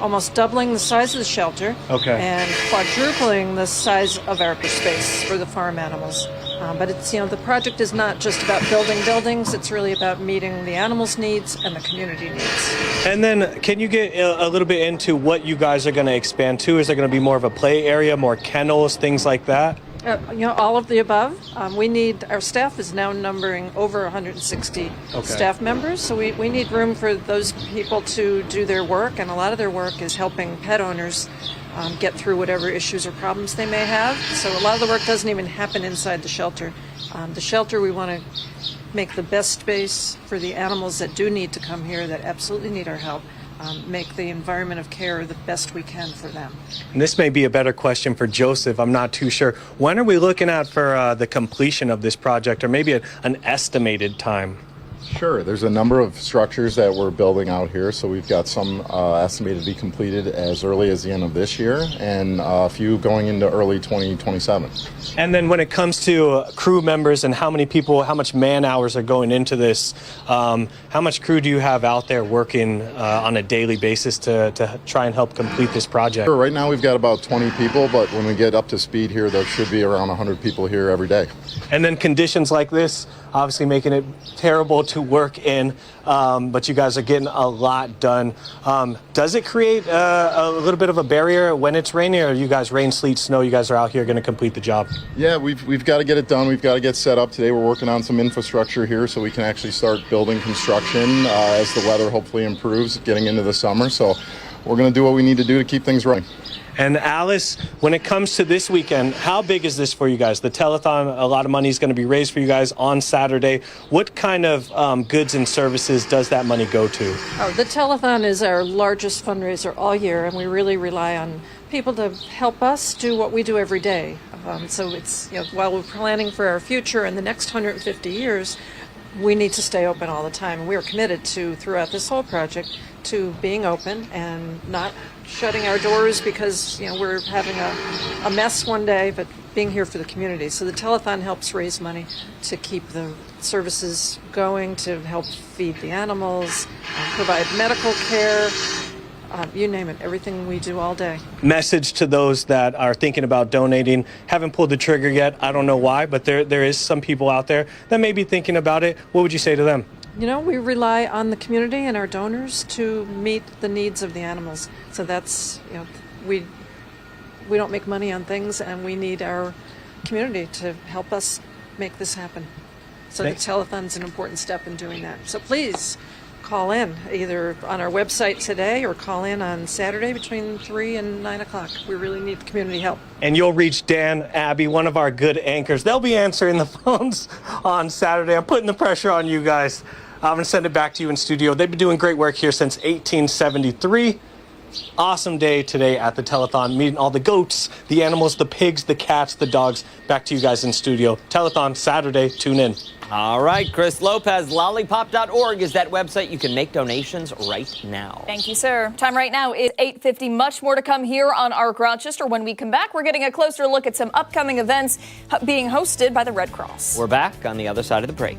almost doubling the size of the shelter and quadrupling the size of our space for the farm animals. But it's, the project is not just about building buildings, it's really about meeting the animals' needs and the community needs. And then can you get a little bit into what you guys are going to expand to? Is there going to be more of a play area, more kennels, things like that? All of the above. Our staff is now numbering over 160 staff members, so we need room for those people to do their work, and a lot of their work is helping pet owners get through whatever issues or problems they may have. So a lot of the work doesn't even happen inside the shelter. The shelter, we want to make the best space for the animals that do need to come here, that absolutely need our help. Make the environment of care the best we can for them. And this may be a better question for Joseph. I'm not too sure. When are we looking at for the completion of this project, or maybe an estimated time? Sure. There's a number of structures that we're building out here, so we've got some estimated to be completed as early as the end of this year, and a few going into early 2027. And then when it comes to crew members and how many people, how much man hours are going into this, how much crew do you have out there working on a daily basis to try and help complete this project? Sure. Right now we've got about 20 people, but when we get up to speed here, there should be around 100 people here every day. And then conditions like this, obviously making it terrible to work in, but you guys are getting a lot done. Does it create a little bit of a barrier when it's raining, or you guys, rain, sleet, snow, you guys are out here going to complete the job? Yeah, we've got to get it done. We've got to get set up. Today we're working on some infrastructure here so we can actually start building construction as the weather hopefully improves getting into the summer. So we're going to do what we need to do to keep things running. And Alice, when it comes to this weekend, how big is this for you guys? The telethon, a lot of money is going to be raised for you guys on Saturday. What kind of goods and services does that money go to? Oh, the telethon is our largest fundraiser all year, and we really rely on people to help us do what we do every day. So it's, while we're planning for our future in the next 150 years, we need to stay open all the time. And we are committed to, throughout this whole project, to being open and not shutting our doors because we're having a mess one day, but being here for the community. So the telethon helps raise money to keep the services going, to help feed the animals, provide medical care, you name it, everything we do all day. Message to those that are thinking about donating, haven't pulled the trigger yet. I don't know why, but there is some people out there that may be thinking about it. What would you say to them? We rely on the community and our donors to meet the needs of the animals. So that's, we don't make money on things, and we need our community to help us make this happen. So the telethon's an important step in doing that. So please call in either on our website today or call in on Saturday between 3 and 9 o'clock. We really need the community help. And you'll reach Dan, Abby, one of our good anchors. They'll be answering the phones on Saturday. I'm putting the pressure on you guys. I'm going to send it back to you in studio. They've been doing great work here since 1873. Awesome day today at the telethon, meeting all the goats, the animals, the pigs, the cats, the dogs. Back to you guys in studio. Telethon Saturday. Tune in. All right, Chris Lopez, lollipop.org is that website. You can make donations right now. Thank you, sir. Time right now is 8:50. Much more to come here on ARC Rochester. When we come back, we're getting a closer look at some upcoming events being hosted by the Red Cross. We're back on the other side of the break.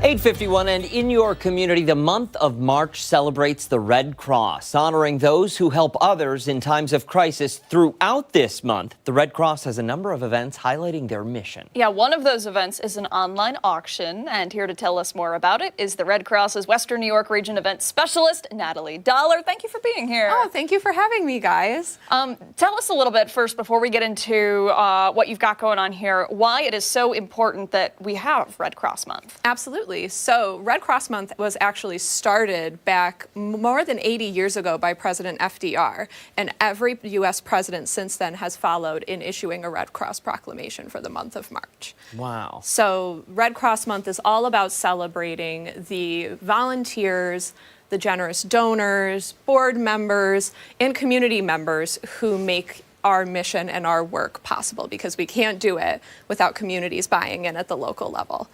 8:51, and in your community, the month of March celebrates the Red Cross, honoring those who help others in times of crisis. Throughout this month, the Red Cross has a number of events highlighting their mission. Yeah, one of those events is an online auction, and here to tell us more about it is the Red Cross's Western New York Region Event Specialist, Natalie Dollar. Thank you for being here. Oh, thank you for having me, guys. Tell us a little bit first, before we get into what you've got going on here, why it is so important that we have Red Cross Month. Absolutely. So Red Cross Month was actually started back more than 80 years ago by President FDR, and every U.S. president since then has followed in issuing a Red Cross proclamation for the month of March. Wow. So Red Cross Month is all about celebrating the volunteers, the generous donors, board members, and community members who make our mission and our work possible, because we can't do it without communities buying in at the local level.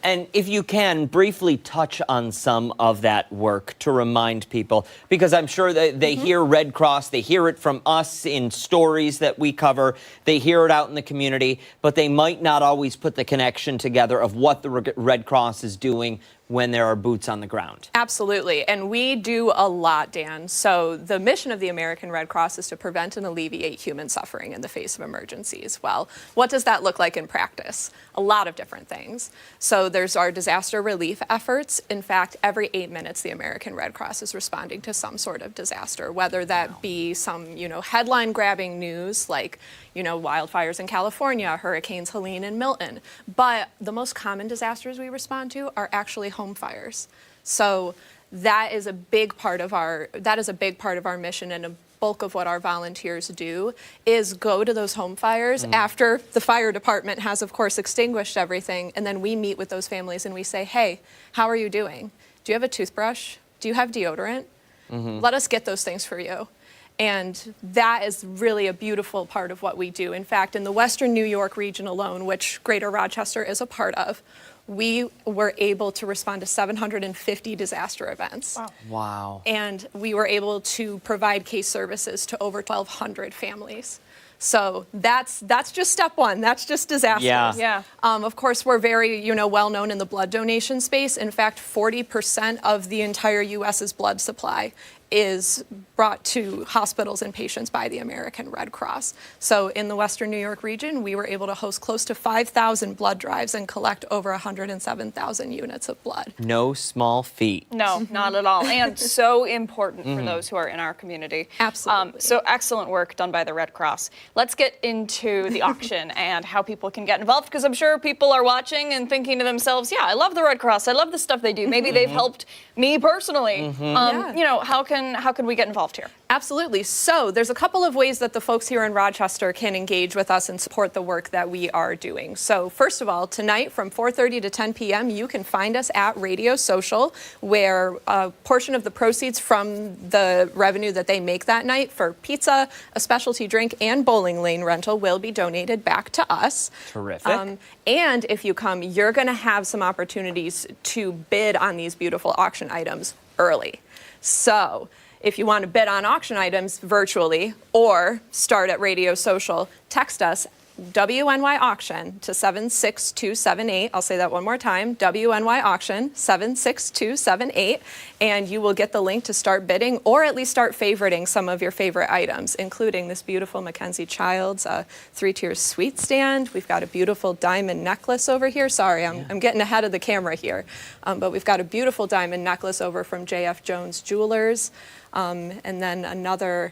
And if you can, briefly touch on some of that work to remind people, because I'm sure that they hear Red Cross, they hear it from us in stories that we cover, they hear it out in the community, but they might not always put the connection together of what the Red Cross is doing when there are boots on the ground. Absolutely, and we do a lot, Dan. So the mission of the American Red Cross is to prevent and alleviate human suffering in the face of emergencies. Well, what does that look like in practice? A lot of different things. So there's our disaster relief efforts. In fact, every 8 minutes, the American Red Cross is responding to some sort of disaster, whether that be some, headline-grabbing news like, wildfires in California, Hurricanes Helene and Milton. But the most common disasters we respond to are actually home fires. So that is a big part of our mission, and a bulk of what our volunteers do is go to those home fires after the fire department has, of course, extinguished everything, and then we meet with those families and we say, hey, how are you doing? Do you have a toothbrush? Do you have deodorant? Let us get those things for you. And that is really a beautiful part of what we do. In fact, in the Western New York region alone, which Greater Rochester is a part of, we were able to respond to 750 disaster events. Wow. And we were able to provide case services to over 1,200 families. So that's just step one. That's just disasters. Yeah. Of course, we're very, well known in the blood donation space. In fact, 40% of the entire U.S.'s blood supply is brought to hospitals and patients by the American Red Cross. So in the Western New York region, we were able to host close to 5,000 blood drives and collect over 107,000 units of blood. No small feat. No, not at all. And so important for those who are in our community. Absolutely. So excellent work done by the Red Cross. Let's get into the auction and how people can get involved, because I'm sure people are watching and thinking to themselves, yeah, I love the Red Cross. I love the stuff they do. Maybe they've helped me personally. How can we get involved here? Absolutely. So there's a couple of ways that the folks here in Rochester can engage with us and support the work that we are doing. So first of all, tonight from 4:30 to 10 p.m., you can find us at Radio Social, where a portion of the proceeds from the revenue that they make that night for pizza, a specialty drink, and bowling lane rental will be donated back to us. Terrific. And if you come, you're going to have some opportunities to bid on these beautiful auction items early. So if you want to bid on auction items virtually or start at Radio Social, text us WNY Auction to 76278. I'll say that one more time, WNY Auction 76278, and you will get the link to start bidding, or at least start favoriting some of your favorite items, including this beautiful Mackenzie Childs 3-tier sweet stand. We've got a beautiful diamond necklace over here. Sorry, I'm getting ahead of the camera here, but we've got a beautiful diamond necklace over from J.F. Jones Jewelers. And then another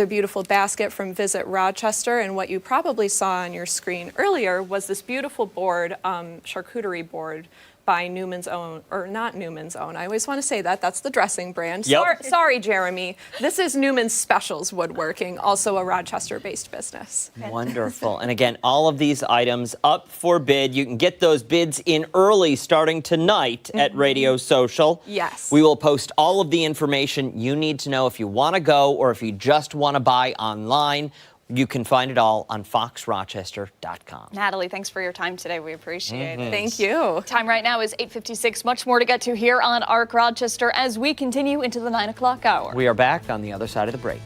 beautiful basket from Visit Rochester. And what you probably saw on your screen earlier was this beautiful board, charcuterie board by Newman's Own, or not Newman's Own. I always want to say that. That's the dressing brand. Yep. Sorry, Jeremy. This is Newman's Specials Woodworking, also a Rochester-based business. Wonderful. And again, all of these items up for bid. You can get those bids in early starting tonight at Radio Social. Yes. We will post all of the information you need to know if you want to go or if you just want to buy online. You can find it all on foxrochester.com. Natalie, thanks for your time today. We appreciate it. Thank you. Time right now is 8:56. Much more to get to here on ARC Rochester as we continue into the 9 o'clock hour. We are back on the other side of the break.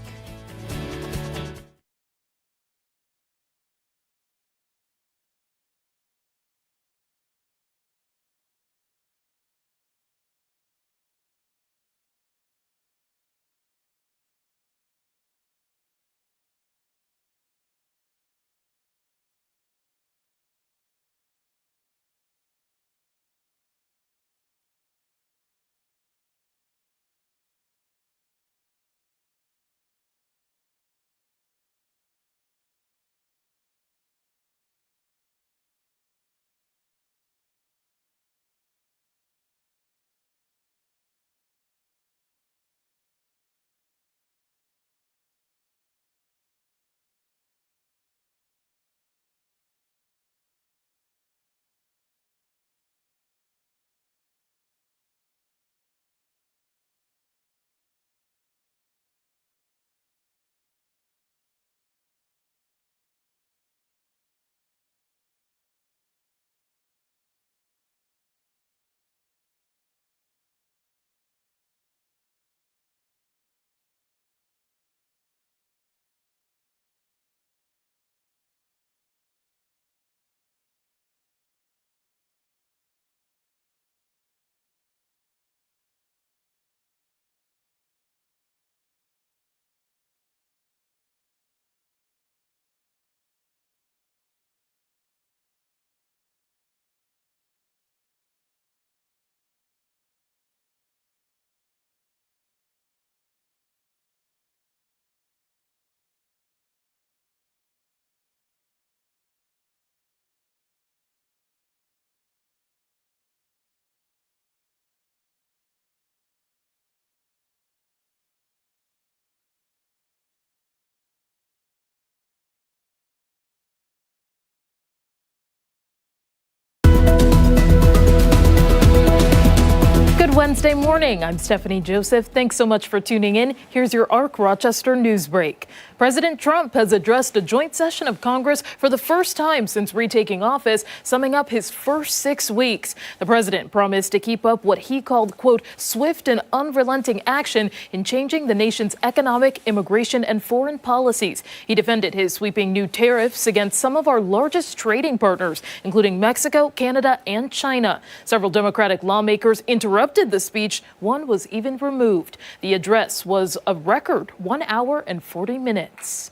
Wednesday morning. I'm Stephanie Joseph. Thanks so much for tuning in. Here's your ARC Rochester news break. President Trump has addressed a joint session of Congress for the first time since retaking office, summing up his first 6 weeks. The president promised to keep up what he called, quote, swift and unrelenting action in changing the nation's economic, immigration, and foreign policies. He defended his sweeping new tariffs against some of our largest trading partners, including Mexico, Canada, and China. Several Democratic lawmakers interrupted the speech. One was even removed. The address was a record 1 hour and 40 minutes.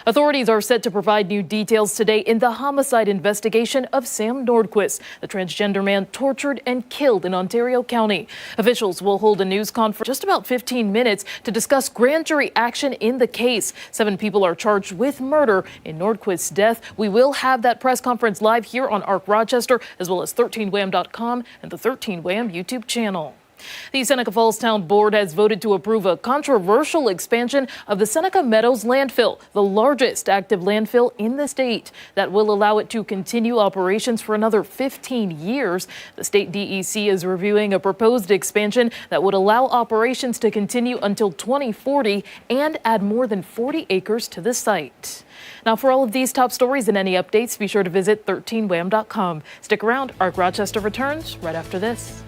Authorities are set to provide new details today in the homicide investigation of Sam Nordquist, the transgender man tortured and killed in Ontario County. Officials will hold a news conference just about 15 minutes to discuss grand jury action in the case. 7 people are charged with murder in Nordquist's death. We will have that press conference live here on ARC Rochester, as well as 13wham.com and the 13wham YouTube channel. The Seneca Falls Town Board has voted to approve a controversial expansion of the Seneca Meadows landfill, the largest active landfill in the state, that will allow it to continue operations for another 15 years. The state DEC is reviewing a proposed expansion that would allow operations to continue until 2040 and add more than 40 acres to the site. Now, for all of these top stories and any updates, be sure to visit 13wham.com. Stick around. ARC Rochester returns right after this.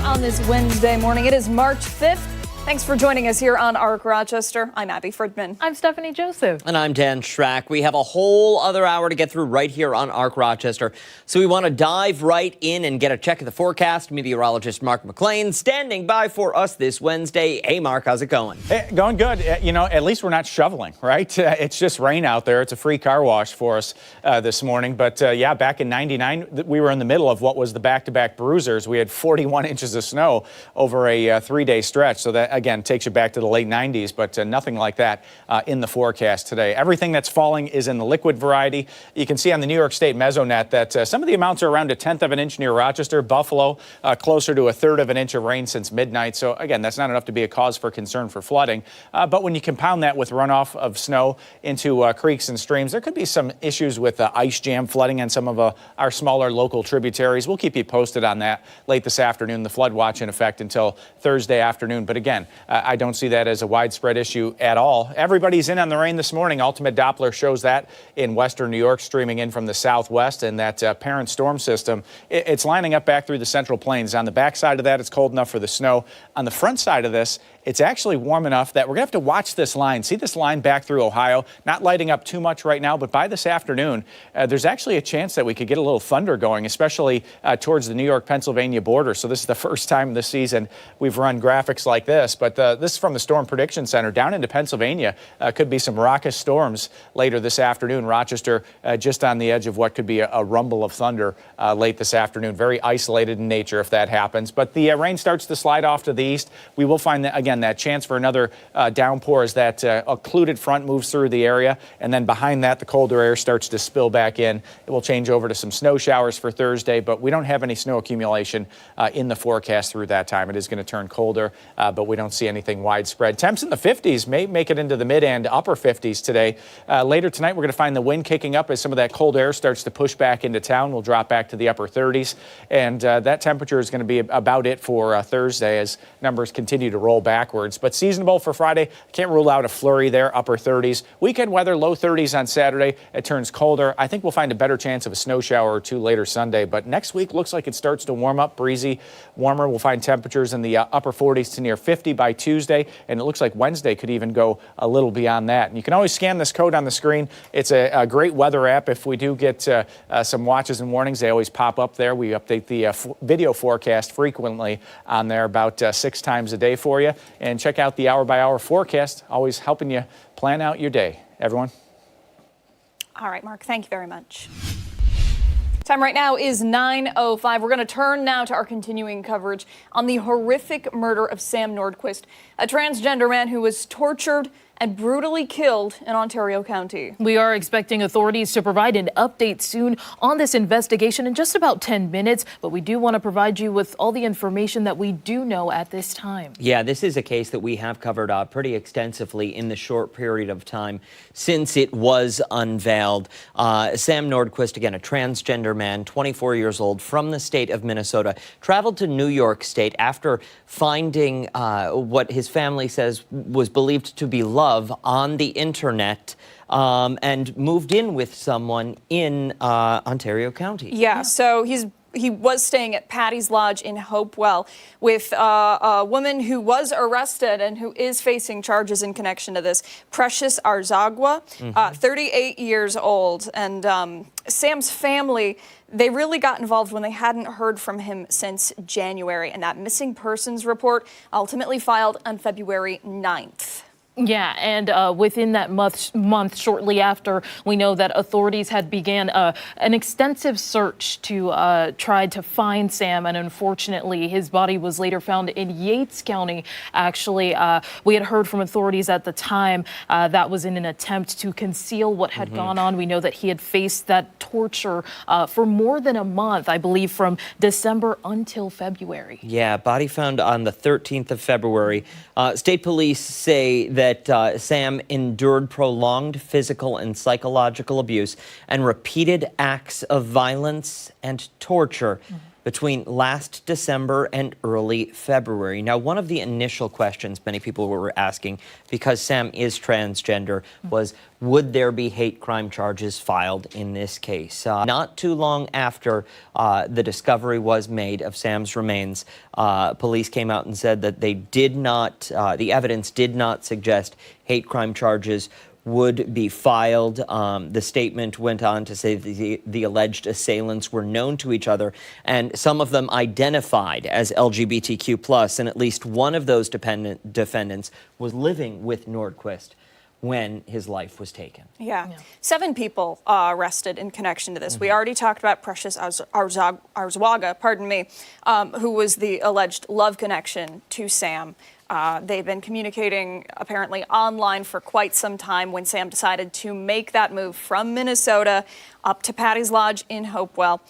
On this Wednesday morning. It is March 5th. Thanks for joining us here on ARC Rochester. I'm Abby Ferdman. I'm Stephanie Joseph. And I'm Dan Schrack. We have a whole other hour to get through right here on ARC Rochester. So we want to dive right in and get a check of the forecast. Meteorologist Mark McLean standing by for us this Wednesday. Hey, Mark, how's it going? Hey, going good. You know, at least we're not shoveling, right? It's just rain out there. It's a free car wash for us this morning. But yeah, back in '99, we were in the middle of what was the back-to-back bruisers. We had 41 inches of snow over a 3-day stretch. So that again, takes you back to the late 90s, but nothing like that in the forecast today. Everything that's falling is in the liquid variety. You can see on the New York State Mesonet that some of the amounts are around 1/10 of an inch near Rochester, Buffalo, closer to 1/3 of an inch of rain since midnight. So again, that's not enough to be a cause for concern for flooding. But when you compound that with runoff of snow into creeks and streams, there could be some issues with ice jam flooding on some of our smaller local tributaries. We'll keep you posted on that late this afternoon. The flood watch in effect until Thursday afternoon. But again, I don't see that as a widespread issue at all. Everybody's in on the rain this morning. Ultimate Doppler shows that in western New York, streaming in from the southwest, and that parent storm system, it's lining up back through the central plains. On the backside of that, it's cold enough for the snow. On the front side of this, it's actually warm enough that we're going to have to watch this line. See this line back through Ohio, not lighting up too much right now, but by this afternoon, there's actually a chance that we could get a little thunder going, especially towards the New York-Pennsylvania border. So this is the first time this season we've run graphics like this, but this is from the Storm Prediction Center. Down into Pennsylvania, could be some raucous storms later this afternoon. Rochester just on the edge of what could be a rumble of thunder late this afternoon. Very isolated in nature if that happens. But the rain starts to slide off to the east. We will find that, again, that chance for another downpour as that occluded front moves through the area. And then behind that, the colder air starts to spill back in. It will change over to some snow showers for Thursday, but we don't have any snow accumulation in the forecast through that time. It is going to turn colder, but we don't see anything widespread. Temps in the 50s may make it into the mid and upper 50s today. Later tonight, we're going to find the wind kicking up as some of that cold air starts to push back into town. We'll drop back to the upper 30s, and that temperature is going to be about it for Thursday as numbers continue to roll backwards. But seasonable for Friday. Can't rule out a flurry there, upper 30s. Weekend weather, low 30s on Saturday. It turns colder. I think we'll find a better chance of a snow shower or two later Sunday, but next week looks like it starts to warm up, breezy, warmer. We'll find temperatures in the upper 40s to near 50 by Tuesday, and it looks like Wednesday could even go a little beyond that. And you can always scan this code on the screen. It's a great weather app. If we do get some watches and warnings, they always pop up there. We update the video forecast frequently on there, about 6 times a day for you. And check out the hour-by-hour forecast, always helping you plan out your day. Everyone? All right, Mark, thank you very much. Time right now is 9:05. We're going to turn now to our continuing coverage on the horrific murder of Sam Nordquist, a transgender man who was tortured and brutally killed in Ontario County. We are expecting authorities to provide an update soon on this investigation in just about 10 minutes, but we do want to provide you with all the information that we do know at this time. Yeah, this is a case that we have covered pretty extensively in the short period of time since it was unveiled. Sam Nordquist, again, a transgender man, 24 years old, from the state of Minnesota, traveled to New York State after finding what his family says was believed to be love on the internet, and moved in with someone in Ontario County. Yeah, so he was staying at Patty's Lodge in Hopewell with a woman who was arrested and who is facing charges in connection to this, Precious Arzagwa, 38 years old. And Sam's family, they really got involved when they hadn't heard from him since January. And that missing persons report ultimately filed on February 9th. Yeah, and within that month, shortly after, we know that authorities had began an extensive search to try to find Sam, and unfortunately, his body was later found in Yates County. Actually, we had heard from authorities at the time that was in an attempt to conceal what had gone on. We know that he had faced that torture for more than a month, I believe, from December until February. Yeah, body found on the 13th of February. State police say that Sam endured prolonged physical and psychological abuse and repeated acts of violence and torture between last December and early February. Now, one of the initial questions many people were asking, because Sam is transgender, was would there be hate crime charges filed in this case? Not too long after the discovery was made of Sam's remains, police came out and said that they did not, the evidence did not suggest hate crime charges would be filed. The statement went on to say that the alleged assailants were known to each other, and some of them identified as LGBTQ+, and at least one of those defendants was living with Nordquist when his life was taken. Yeah. 7 people arrested in connection to this. We already talked about Precious Arzagwa, who was the alleged love connection to Sam. They've been communicating apparently online for quite some time when Sam decided to make that move from Minnesota up to Patty's Lodge in Hopewell.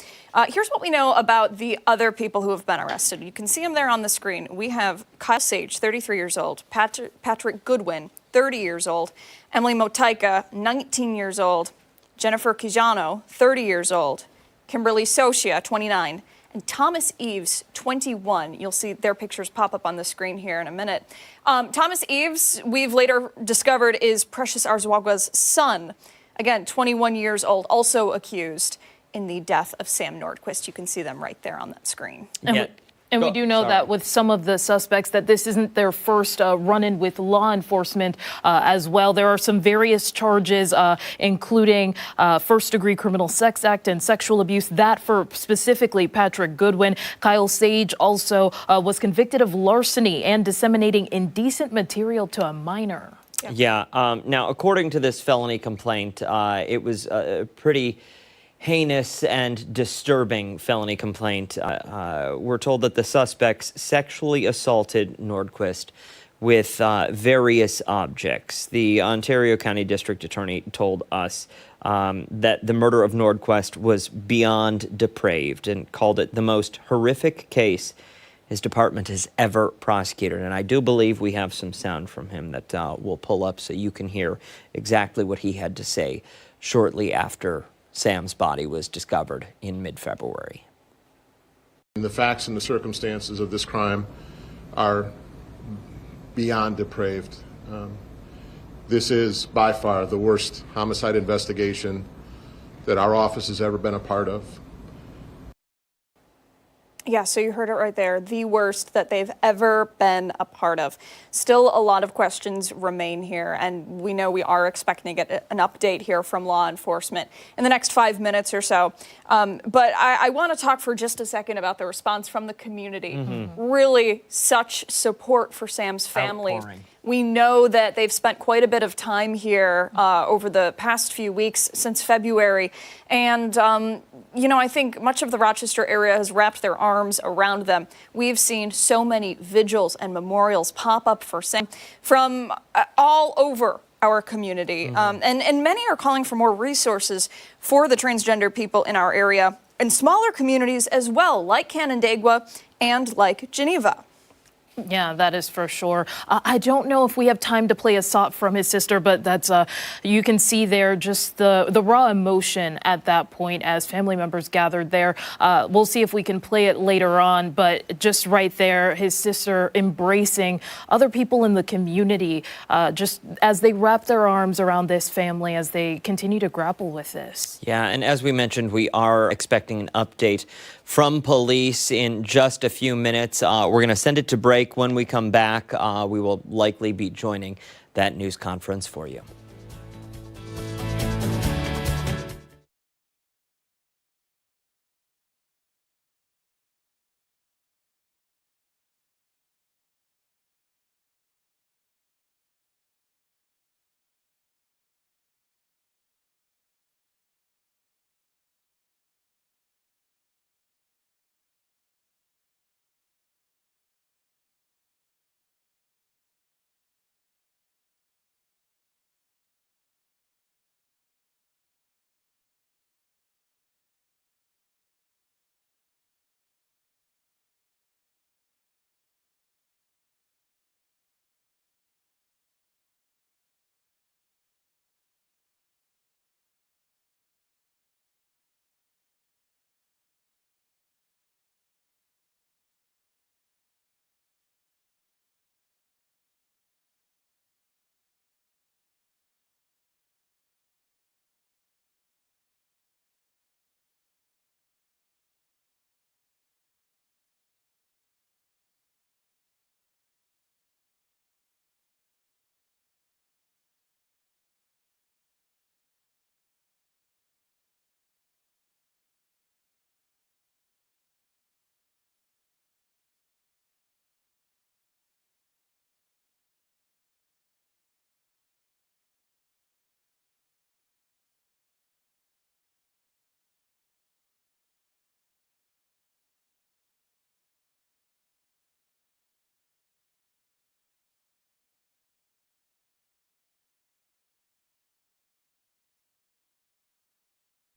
Here's what we know about the other people who have been arrested. You can see them there on the screen. We have Kyle Sage, 33 years old, Patrick Goodwin, 30 years old, Emily Motaika, 19 years old, Jennifer Quijano, 30 years old, Kimberly Socia, 29, and Thomas Eves, 21. You'll see their pictures pop up on the screen here in a minute. Thomas Eves, we've later discovered, is Precious Arzuaga's son. Again, 21 years old, also accused in the death of Sam Nordquist. You can see them right there on that screen. And we do know that with some of the suspects that this isn't their first run-in with law enforcement as well. There are some various charges, including first-degree criminal sex act and sexual abuse. That for specifically Patrick Goodwin. Kyle Sage also was convicted of larceny and disseminating indecent material to a minor. Yeah. Now, according to this felony complaint, it was a pretty heinous and disturbing felony complaint. We're told that the suspects sexually assaulted Nordquist with various objects. The Ontario County District Attorney told us that the murder of Nordquist was beyond depraved and called it the most horrific case his department has ever prosecuted. And I do believe we have some sound from him that we'll pull up so you can hear exactly what he had to say shortly after Sam's body was discovered in mid-February. The facts and the circumstances of this crime are beyond depraved. This is by far the worst homicide investigation that our office has ever been a part of. Yeah, so you heard it right there. The worst that they've ever been a part of. Still, a lot of questions remain here, and we know we are expecting to get an update here from law enforcement in the next 5 minutes or so. But I want to talk for just a second about the response from the community. Really, such support for Sam's family. Outpouring. We know that they've spent quite a bit of time here over the past few weeks since February. And, you know, I think much of the Rochester area has wrapped their arms around them. We've seen so many vigils and memorials pop up for Sam from all over our community. And many are calling for more resources for the transgender people in our area and smaller communities as well, like Canandaigua and like Geneva. Yeah, that is for sure. I don't know if we have time to play a sop from his sister, but that's you can see there just the raw emotion at that point as family members gathered there. We'll see if we can play it later on, but just right there, his sister embracing other people in the community, just as they wrap their arms around this family as they continue to grapple with this. Yeah, and as we mentioned, we are expecting an update from police in just a few minutes. We're going to send it to break. When we come back, we will likely be joining that news conference for you.